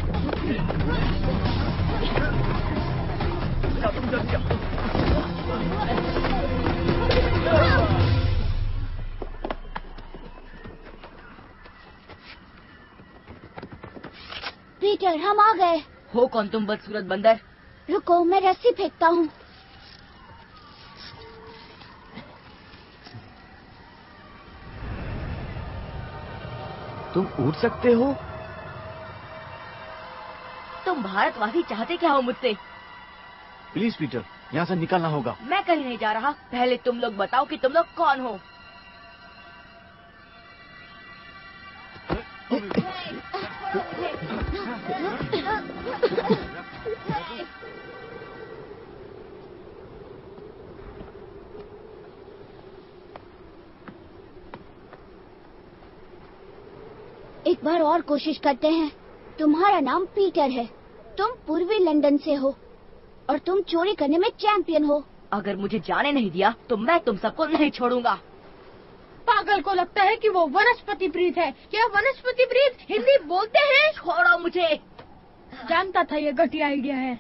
पीटर, हम आ गए। हो कौन तुम बदसूरत बंदर? रुको, मैं रस्सी फेंकता हूँ। तुम उड़ सकते हो? तुम भारतवासी चाहते क्या हो मुझसे? प्लीज पीटर, यहाँ से निकलना होगा। मैं कहीं नहीं जा रहा। पहले तुम लोग बताओ कि तुम लोग कौन हो। एक बार और कोशिश करते हैं। तुम्हारा नाम पीटर है, तुम पूर्वी लंदन से हो और तुम चोरी करने में चैंपियन हो। अगर मुझे जाने नहीं दिया तो मैं तुम सबको नहीं छोड़ूंगा। पागल को लगता है कि वो वनस्पति प्रीत है। क्या वनस्पति प्रीत हिंदी बोलते हैं? छोड़ो मुझे। जानता था ये घटिया आइडिया है।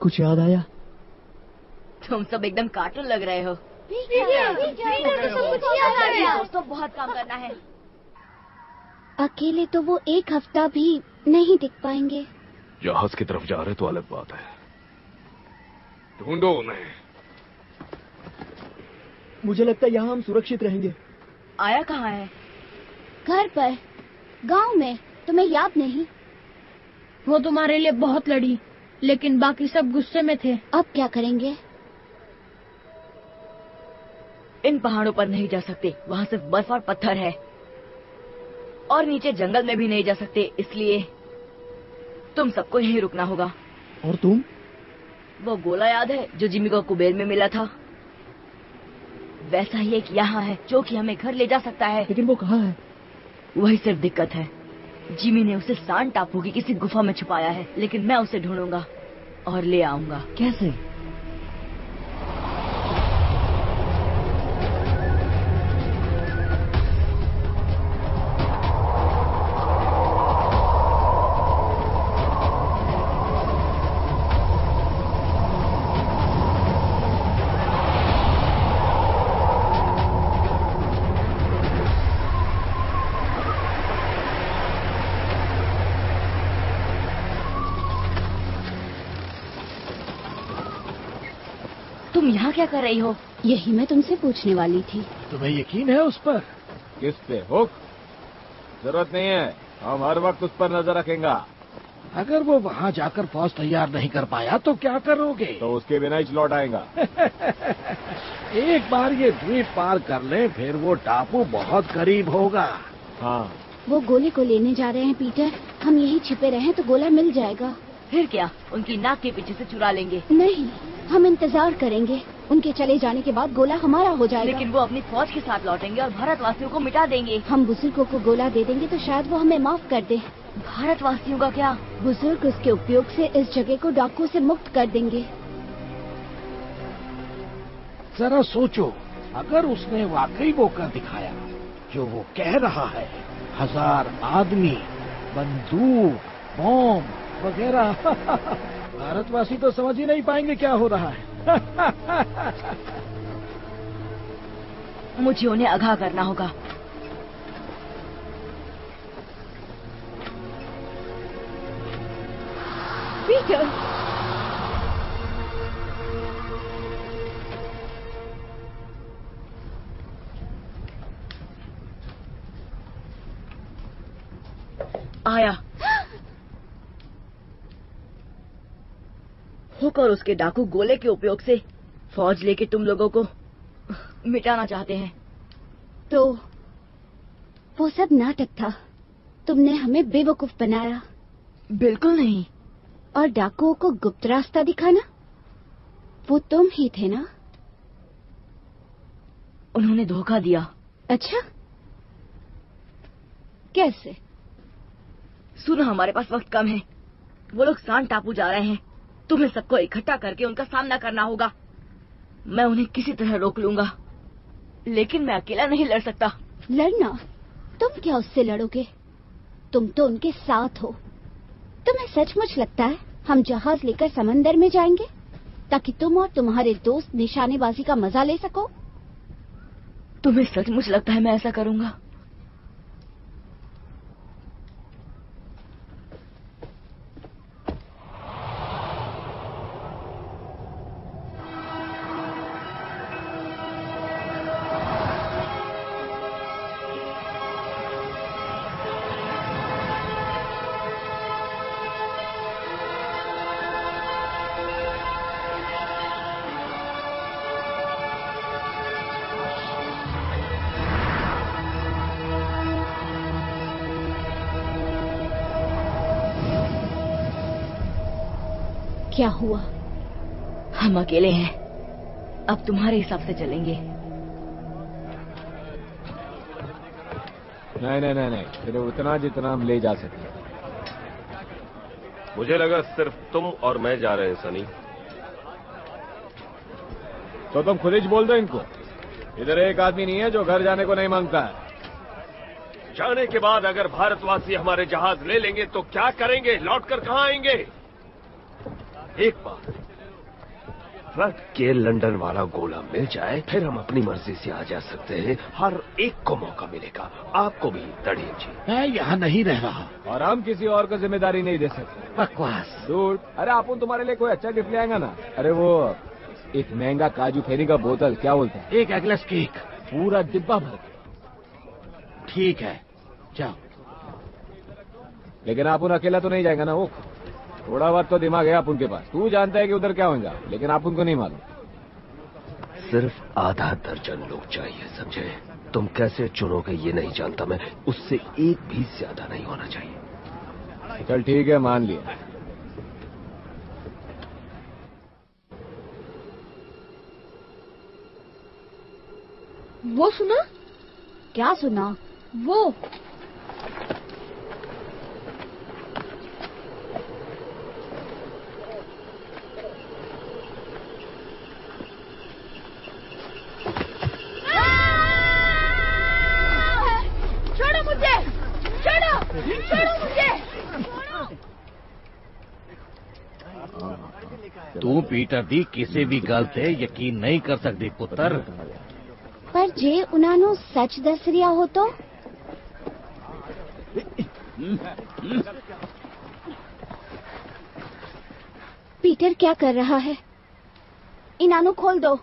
कुछ याद आया? तुम सब एकदम कार्टून लग रहे हो। दोस्तों बहुत काम करना है। अकेले तो वो एक हफ्ता भी नहीं टिक पाएंगे। जहाज की तरफ जा रहे तो अलग बात है। ढूंढो उन्हें। मुझे लगता है यहाँ हम सुरक्षित रहेंगे। आया कहाँ है? घर पर, गांव में। तुम्हें याद नहीं? वो तुम्हारे लिए बहुत लड़ी, लेकिन बाकी सब गुस्से में थे। अब क्या करेंगे? इन पहाड़ों पर नहीं जा सकते, वहाँ सिर्फ बर्फ और पत्थर है, और नीचे जंगल में भी नहीं जा सकते, इसलिए तुम सबको यहीं रुकना होगा। और तुम? वो गोला याद है जो जिमी को कुबेर में मिला था? वैसा ही एक यहाँ है जो कि हमें घर ले जा सकता है। लेकिन वो कहाँ है? वही सिर्फ दिक्कत है। जिमी ने उसे सान टापू की किसी गुफा में छुपाया है, लेकिन मैं उसे ढूंढूंगा और ले आऊंगा। कैसे? तुम यहाँ क्या कर रही हो? यही मैं तुमसे पूछने वाली थी। तुम्हें यकीन है उस पर? किस पे? हुक? जरूरत नहीं है, हम हर वक्त उस पर नजर रखेंगे। अगर वो वहाँ जाकर फौज तैयार नहीं कर पाया तो क्या करोगे? तो उसके बिना ही लौट आएगा। एक बार ये द्वीप पार कर ले, फिर वो टापू बहुत करीब होगा। हाँ। वो गोले को लेने जा रहे हैं पीटर। हम यहीं छिपे रहें तो गोला मिल जाएगा। फिर क्या, उनकी नाक के पीछे से चुरा लेंगे? नहीं, हम इंतजार करेंगे। उनके चले जाने के बाद गोला हमारा हो जाएगा। लेकिन वो अपनी फौज के साथ लौटेंगे और भारतवासियों को मिटा देंगे। हम बुजुर्गों को गोला दे देंगे तो शायद वो हमें माफ कर दे। भारतवासियों का क्या? बुजुर्ग उसके उपयोग से इस जगह को डाकुओं से मुक्त कर देंगे। जरा सोचो, अगर उसने वाकई वो कर दिखाया जो वो कह रहा है, 1000 आदमी, बंदूक, बॉम्ब वगैरह, भारतवासी तो समझ ही नहीं पाएंगे क्या हो रहा है। मुझे उन्हें आगाह करना होगा। पीटर। आया। हुक और उसके डाकू गोले के उपयोग से फौज लेके तुम लोगों को मिटाना चाहते हैं। तो वो सब नाटक था, तुमने हमें बेवकूफ बनाया। बिल्कुल नहीं। और डाकुओं को गुप्त रास्ता दिखाना, वो तुम ही थे ना? उन्होंने धोखा दिया। अच्छा, कैसे? सुनो, हमारे पास वक्त कम है। वो लोग सांड टापू जा रहे हैं। तुम्हें सबको इकट्ठा करके उनका सामना करना होगा। मैं उन्हें किसी तरह रोक लूंगा, लेकिन मैं अकेला नहीं लड़ सकता। लड़ना? तुम क्या उससे लड़ोगे? तुम तो उनके साथ हो। तुम्हें सचमुच लगता है हम जहाज लेकर समंदर में जाएंगे ताकि तुम और तुम्हारे दोस्त निशानेबाजी का मजा ले सको? तुम्हें सचमुच लगता है मैं ऐसा करूंगा? क्या हुआ? हम अकेले हैं, अब तुम्हारे हिसाब से चलेंगे। नहीं, सिर्फ उतना जितना हम ले जा सकते। मुझे लगा सिर्फ तुम और मैं जा रहे हैं सनी। तो तुम खुद ही बोल दो इनको। इधर एक आदमी नहीं है जो घर जाने को नहीं मांगता है। जाने के बाद अगर भारतवासी हमारे जहाज ले लेंगे तो क्या करेंगे? लौटकर कहाँ आएंगे? एक बार ट्रक के लंदन वाला गोला मिल जाए, फिर हम अपनी मर्जी से आ जा सकते हैं। हर एक को मौका मिलेगा, आपको भी तड़ीन जी। मैं यहाँ नहीं रह रहा और हम किसी और को जिम्मेदारी नहीं दे सकते। बकवास। दूर। अरे अपन तुम्हारे लिए कोई अच्छा गिफ्ट ले आएगा ना। अरे वो एक महंगा काजू फेरी का बोतल, क्या बोलते हैं? एक एगलेस केक, पूरा डिब्बा भर। ठीक है, जाओ। लेकिन आप उन अकेला तो नहीं जाएगा ना? वो थोड़ा बहुत तो दिमाग है आप उनके पास। तू जानता है कि उधर क्या होगा, लेकिन आप उनको नहीं मालूम। सिर्फ आधा दर्जन लोग चाहिए, समझे? तुम कैसे चुनोगे ये नहीं जानता मैं। उससे एक भी ज्यादा नहीं होना चाहिए। चल ठीक है, मान लिया। वो सुना? क्या सुना? वो छोड़ो मुझे, छोड़ो मुझे। तू पीटर दी किसी भी गल ते यकीन नहीं कर सकती पुत्र। पर जे उन्होंने सच दस रिया हो तो? पीटर क्या कर रहा है? इनानो खोल दो।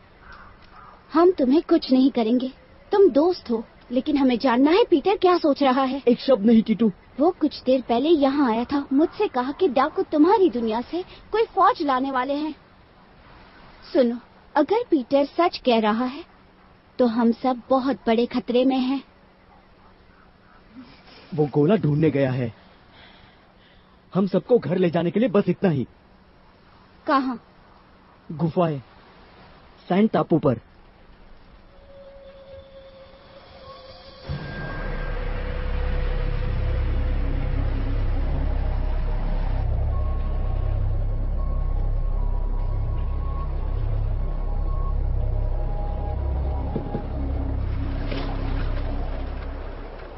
हम तुम्हें कुछ नहीं करेंगे। तुम दोस्त हो, लेकिन हमें जानना है पीटर क्या सोच रहा है। एक शब्द नहीं टीटू। वो कुछ देर पहले यहाँ आया था, मुझसे कहा कि डाकू तुम्हारी दुनिया से कोई फौज लाने वाले हैं। सुनो, अगर पीटर सच कह रहा है तो हम सब बहुत बड़े खतरे में हैं। वो गोला ढूंढने गया है। हम सबको घर ले जाने के लिए बस इतना ही। कहाँ? गुफाएं, सैंड टापू पर।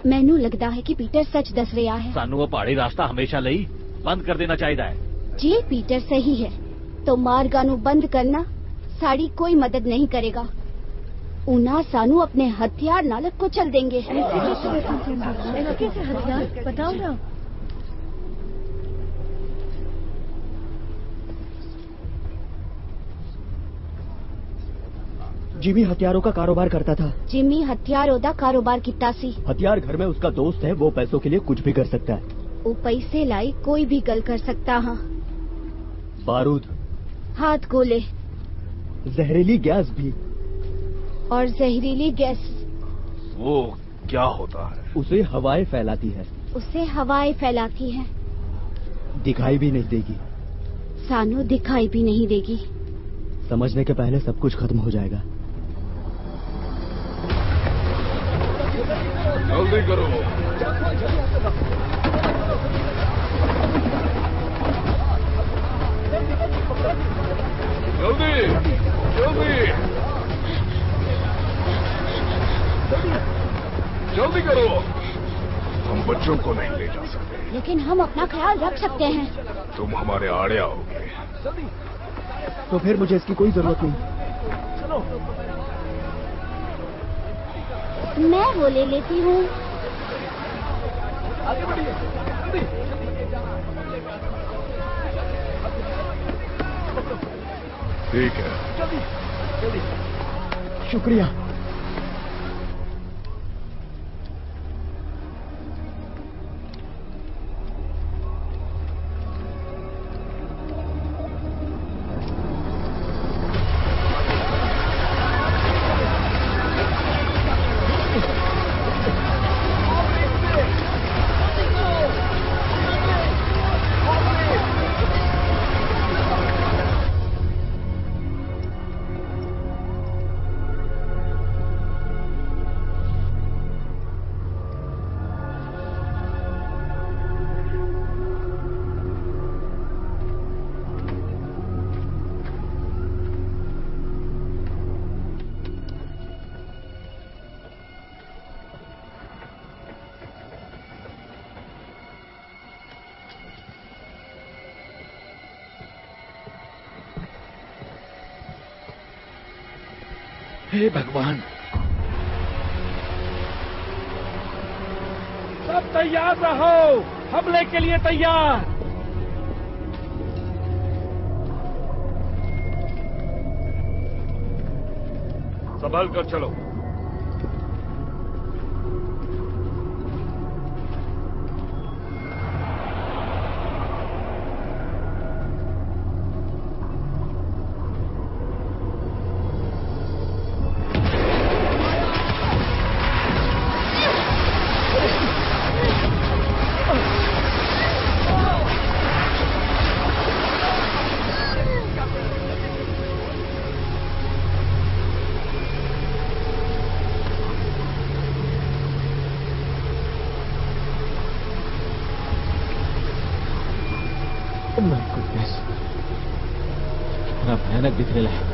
मैनू लगता है कि पीटर सच दस रहा है। सानू वो पहाड़ी रास्ता हमेशा ਲਈ बंद कर देना चाहिए है। जे पीटर सही है तो मार्गानू बंद करना साड़ी कोई मदद नहीं करेगा। उना सानू अपने हथियार नाल कुचल देंगे। कैसे हथियार बताओ ना। जिमी हथियारों का कारोबार करता था। जिमी हथियारों का कारोबार किता सी। हथियार घर में उसका दोस्त है, वो पैसों के लिए कुछ भी कर सकता है। वो पैसे लाई कोई भी गल कर सकता। हाँ, बारूद, हाथ गोले, जहरीली गैस भी। और जहरीली गैस वो क्या होता है? उसे हवाएं फैलाती है। उसे हवाएं फैलाती है। दिखाई भी नहीं देगी। सानू दिखाई भी नहीं देगी। समझने के पहले सब कुछ खत्म हो जाएगा। जल्दी करो। जल्दी जल्दी जल्दी करो। हम बच्चों को नहीं ले जा सकते, लेकिन हम अपना ख्याल रख सकते हैं। तुम हमारे आड़े आओगे तो फिर मुझे इसकी कोई जरूरत नहीं। मैं वो ले लेती हूँ। आगे बढ़िए, ठीक है। जल्दी जल्दी। शुक्रिया। हे भगवान, सब तैयार रहो, हमले के लिए तैयार। संभल कर चलो। कितना भयानक दिख रहा है।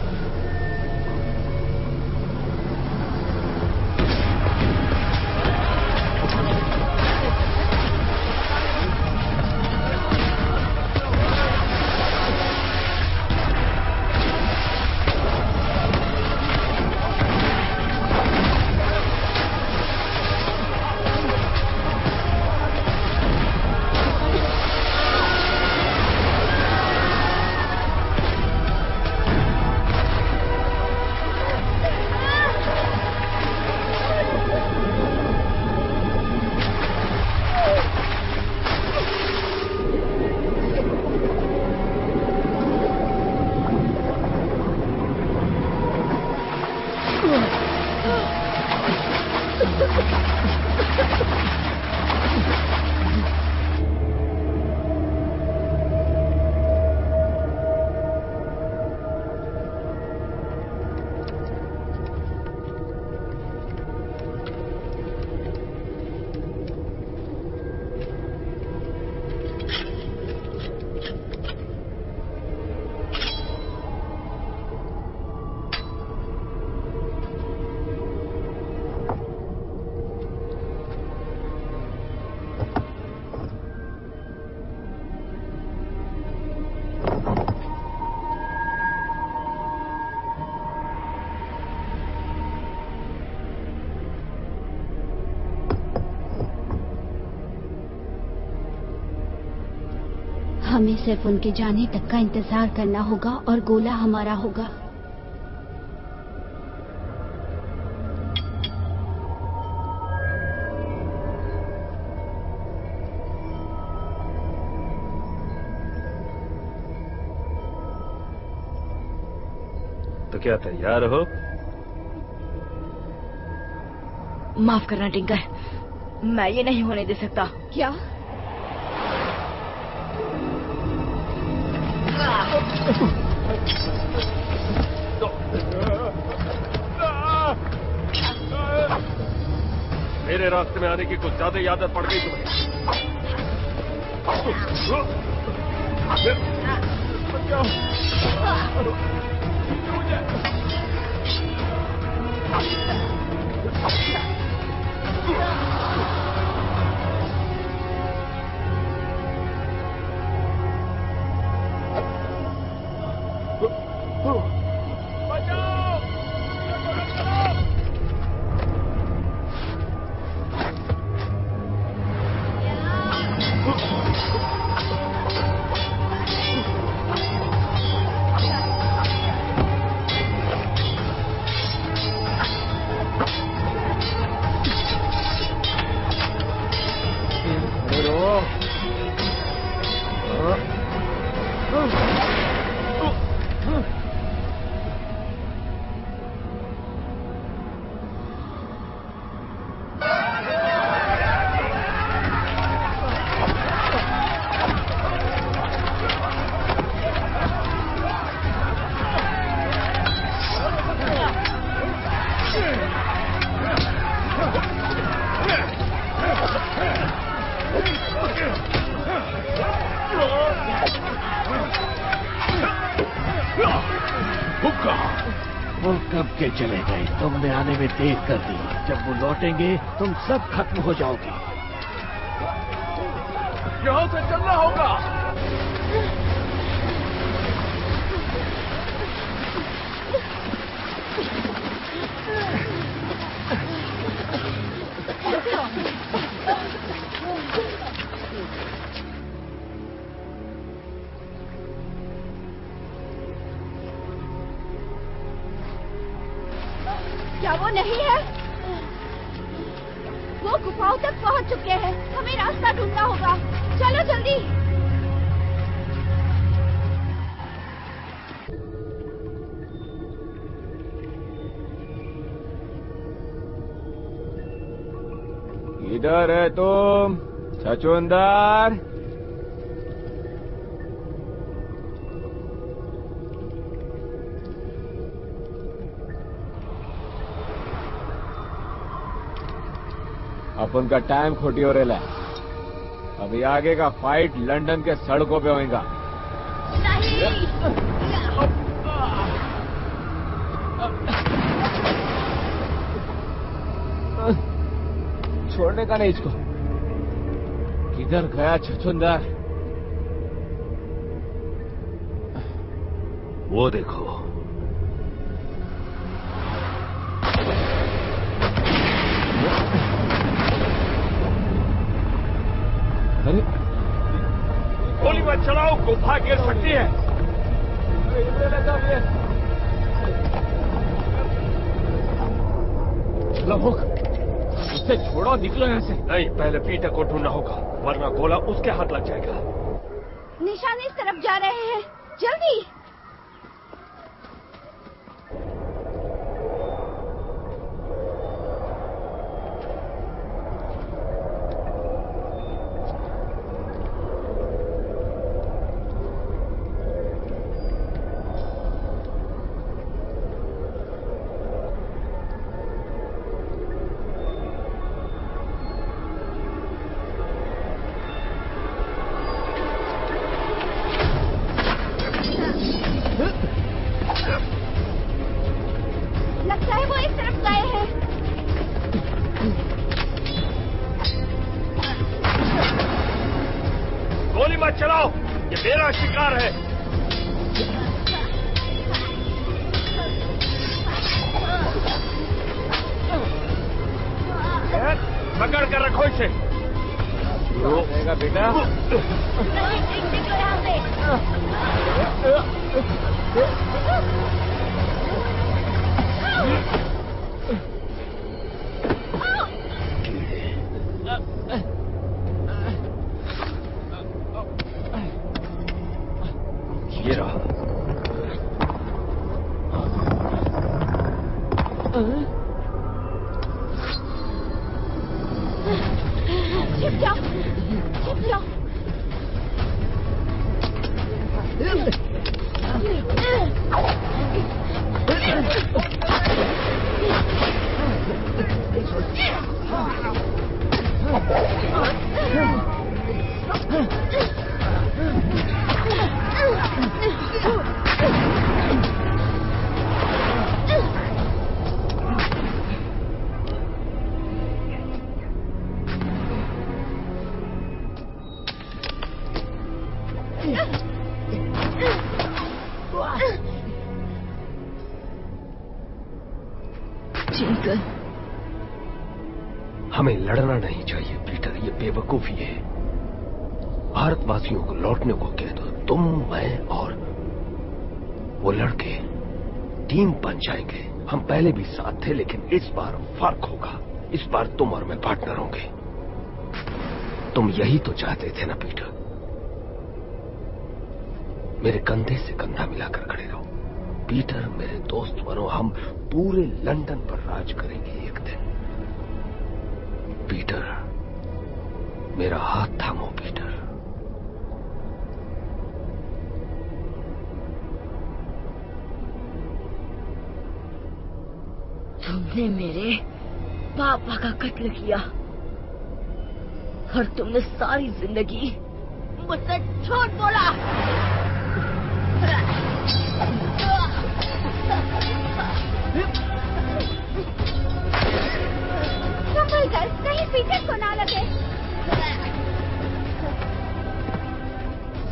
हमें सिर्फ उनके जाने तक का इंतजार करना होगा और गोला हमारा होगा। क्या तैयार हो? माफ करना टिंकर, मैं ये नहीं होने दे सकता। क्या? मेरे रास्ते में आने की कुछ ज्यादा ही आदत पड़ गई तुम्हें। वो कब के चले गए? तुमने आने में देर कर दी। जब वो लौटेंगे तुम सब खत्म हो जाओगे। यहाँ से चलना होगा। क्या वो नहीं है? वो गुफाओं तक पहुंच चुके हैं। हमें रास्ता ढूंढना होगा। चलो जल्दी। इधर है तुम छछूंदर। अपन का टाइम खोटी हो रहा है। अभी आगे का फाइट लंदन के सड़कों पे होगा। छोड़ने का नहीं इसको। किधर गया छछूंदर? वो देखो। अरे गोली मत चलाओ, गुफा गिर सकती है। चलो हुक, उससे छोड़ो, निकलो यहाँ से। नहीं, पहले पीटर को ढूंढना होगा, वरना गोला उसके हाथ लग जाएगा। निशान इस तरफ जा रहे हैं। जल्दी। लगता है वो इस तरफ गए हैं। गोली मत चलाओ, ये मेरा शिकार है। पकड़ कर रखो इसे। रोकेगा बेटा। निकलो यहाँ से। ये रहा। छिप जाओ, छिप जाओ। हमें लड़ना नहीं चाहिए पीटर, ये बेवकूफी है। भारतवासियों को लौटने को कह दो। तुम, मैं और वो लड़के टीम बन जाएंगे। हम पहले भी साथ थे, लेकिन इस बार फर्क होगा। इस बार तुम और मैं पार्टनर होंगे। तुम यही तो चाहते थे ना पीटर? मेरे कंधे से कंधा मिलाकर खड़े रहो पीटर, मेरे दोस्त बनो। हम पूरे लंदन पर राज करेंगे एक दिन। पीटर, मेरा हाथ थामो पीटर। तुमने मेरे पापा का कत्ल किया और तुमने सारी जिंदगी मुझसे झूठ बोला। संभल कर, कहीं पीटर को ना लगे।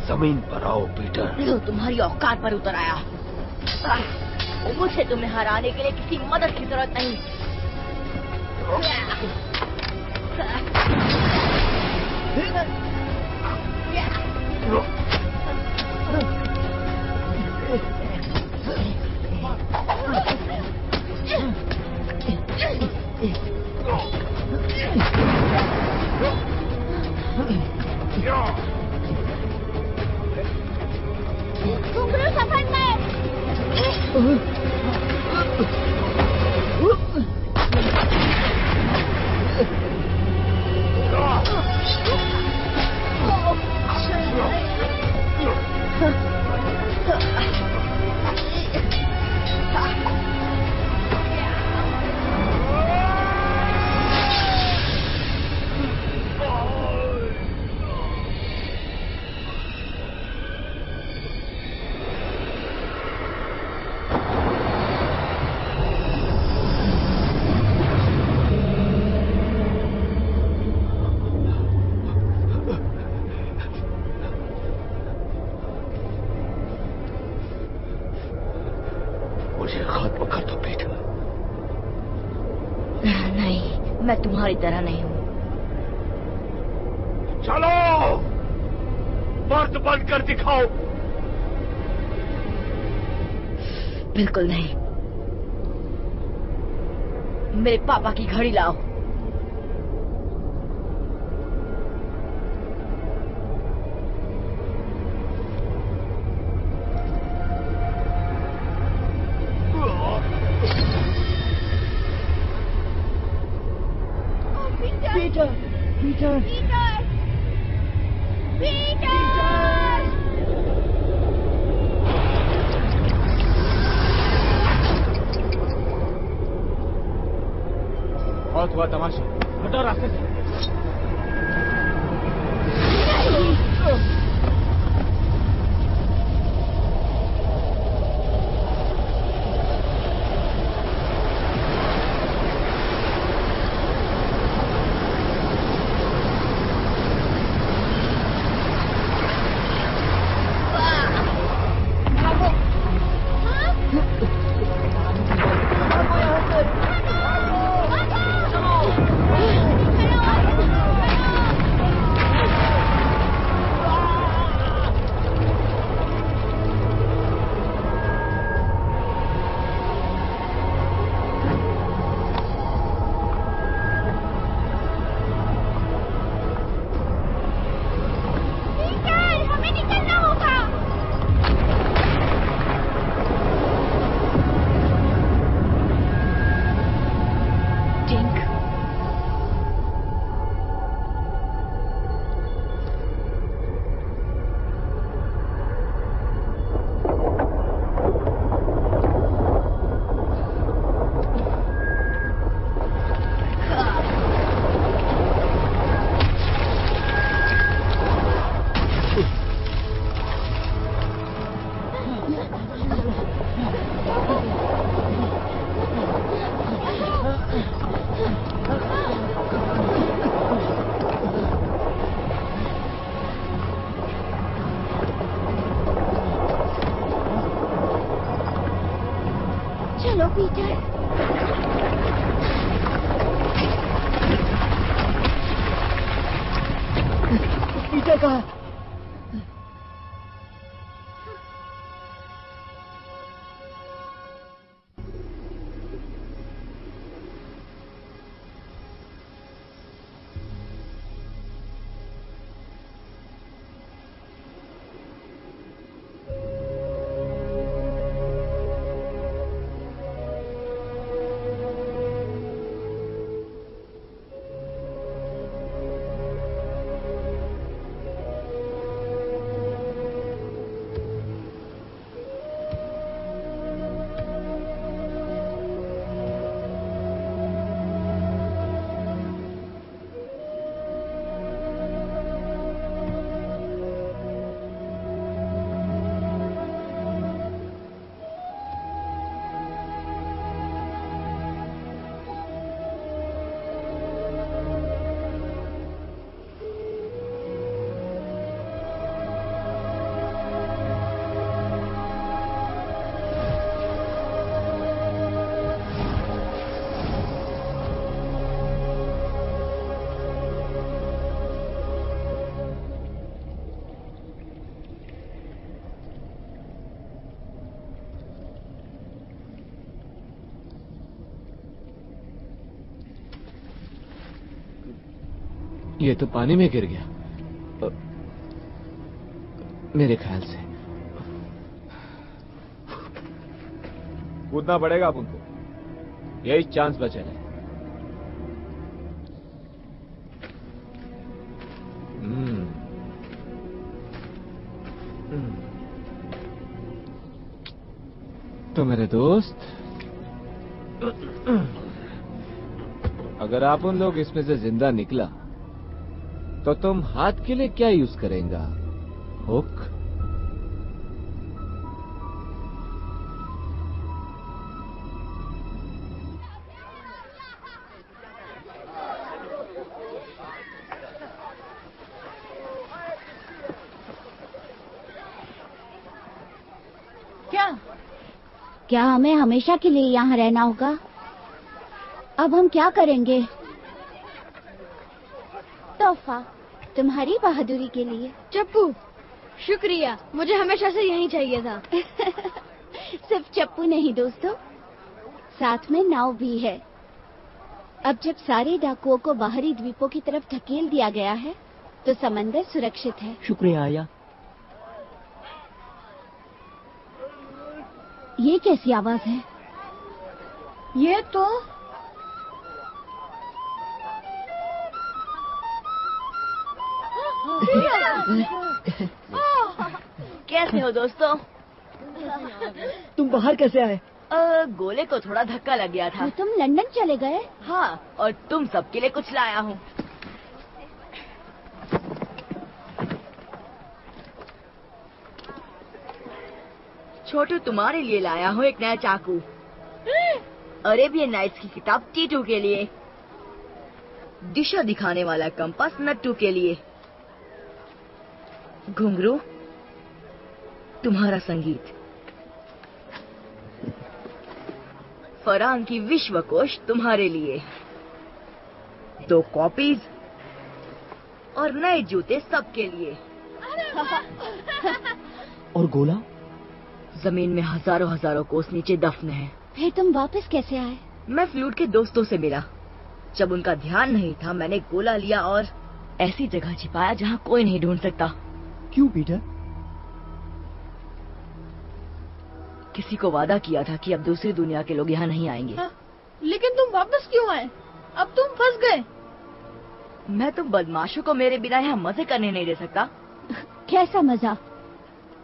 जमीन पर आओ पीटर। जो तुम्हारी औकात पर उतर आया। मुझे तुम्हें हराने के लिए किसी मदद की जरूरत नहीं। घुंघरू सफर में। मैं तुम्हारी तरह नहीं हूँ। चलो, मर्द बनकर दिखाओ। बिल्कुल नहीं। मेरे पापा की घड़ी लाओ। Peter, Peter, Peter, Peter. बहुत हुआ तमाशा, हटो रास्ते से। कहा। ये तो पानी में गिर गया मेरे ख्याल से। कूदना पड़ेगा अपन को, यही चांस बचा है। तो मेरे दोस्त, अगर आप उन लोग इसमें से जिंदा निकला तो तुम हाथ के लिए क्या यूज करेंगा? हुक? क्या हमें हमेशा के लिए यहाँ रहना होगा? अब हम क्या करेंगे? तोहफा तुम्हारी बहादुरी के लिए। चप्पू, शुक्रिया, मुझे हमेशा से यही चाहिए था। सिर्फ चप्पू नहीं दोस्तों, साथ में नाव भी है। अब जब सारे डाकुओं को बाहरी द्वीपों की तरफ धकेल दिया गया है तो समंदर सुरक्षित है। शुक्रिया आया। ये कैसी आवाज है? ये तो कैसे हो दोस्तों? तुम बाहर कैसे आए? गोले को थोड़ा धक्का लग गया था। तो तुम लंदन चले गए? हाँ, और तुम सबके लिए कुछ लाया हूँ। छोटू, तुम्हारे लिए लाया हूँ एक नया चाकू। अरेबियन नाइट्स की किताब टीटू के लिए। दिशा दिखाने वाला कंपास नट्टू के लिए। घुंघरू तुम्हारा संगीत। फरहान की विश्वकोश तुम्हारे लिए। 2 कॉपीज और नए जूते सबके लिए। और गोला? जमीन में हजारों कोस नीचे दफन है। फिर तुम वापस कैसे आए? मैं फ्लूट के दोस्तों से मिला। जब उनका ध्यान नहीं था, मैंने गोला लिया और ऐसी जगह छिपाया जहाँ कोई नहीं ढूंढ सकता। क्यों पीटर? किसी को वादा किया था कि अब दूसरी दुनिया के लोग यहाँ नहीं आएंगे। लेकिन तुम वापस क्यों आए? अब तुम फंस गए। मैं तुम बदमाशों को मेरे बिना यहाँ मजे करने नहीं दे सकता। कैसा मजा?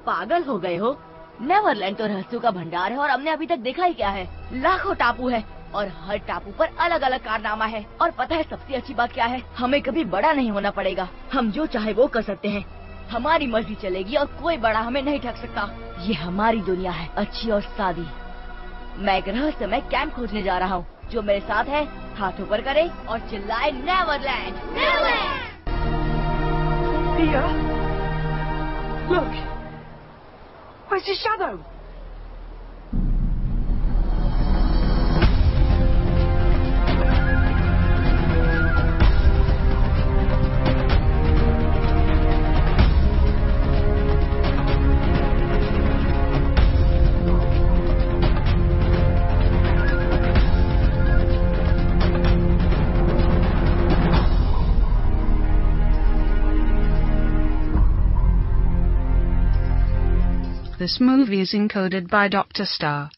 पागल हो गए हो? नेवरलैंड तो रहस्यों का भंडार है और हमने अभी तक देखा ही क्या है। लाखों टापू है और हर टापू पर अलग अलग कारनामा है। और पता है सबसे अच्छी बात क्या है? हमें कभी बड़ा नहीं होना पड़ेगा। हम जो चाहे वो कर सकते हैं। हमारी मर्जी चलेगी और कोई बड़ा हमें नहीं ठग सकता। ये हमारी दुनिया है, अच्छी और सादी। मैं एक रहस्यमय कैंप खोजने जा रहा हूँ। जो मेरे साथ है हाथ ऊपर करे और चिल्लाए Neverland. Look! Where's his shadow? This movie is encoded by Dr. Star.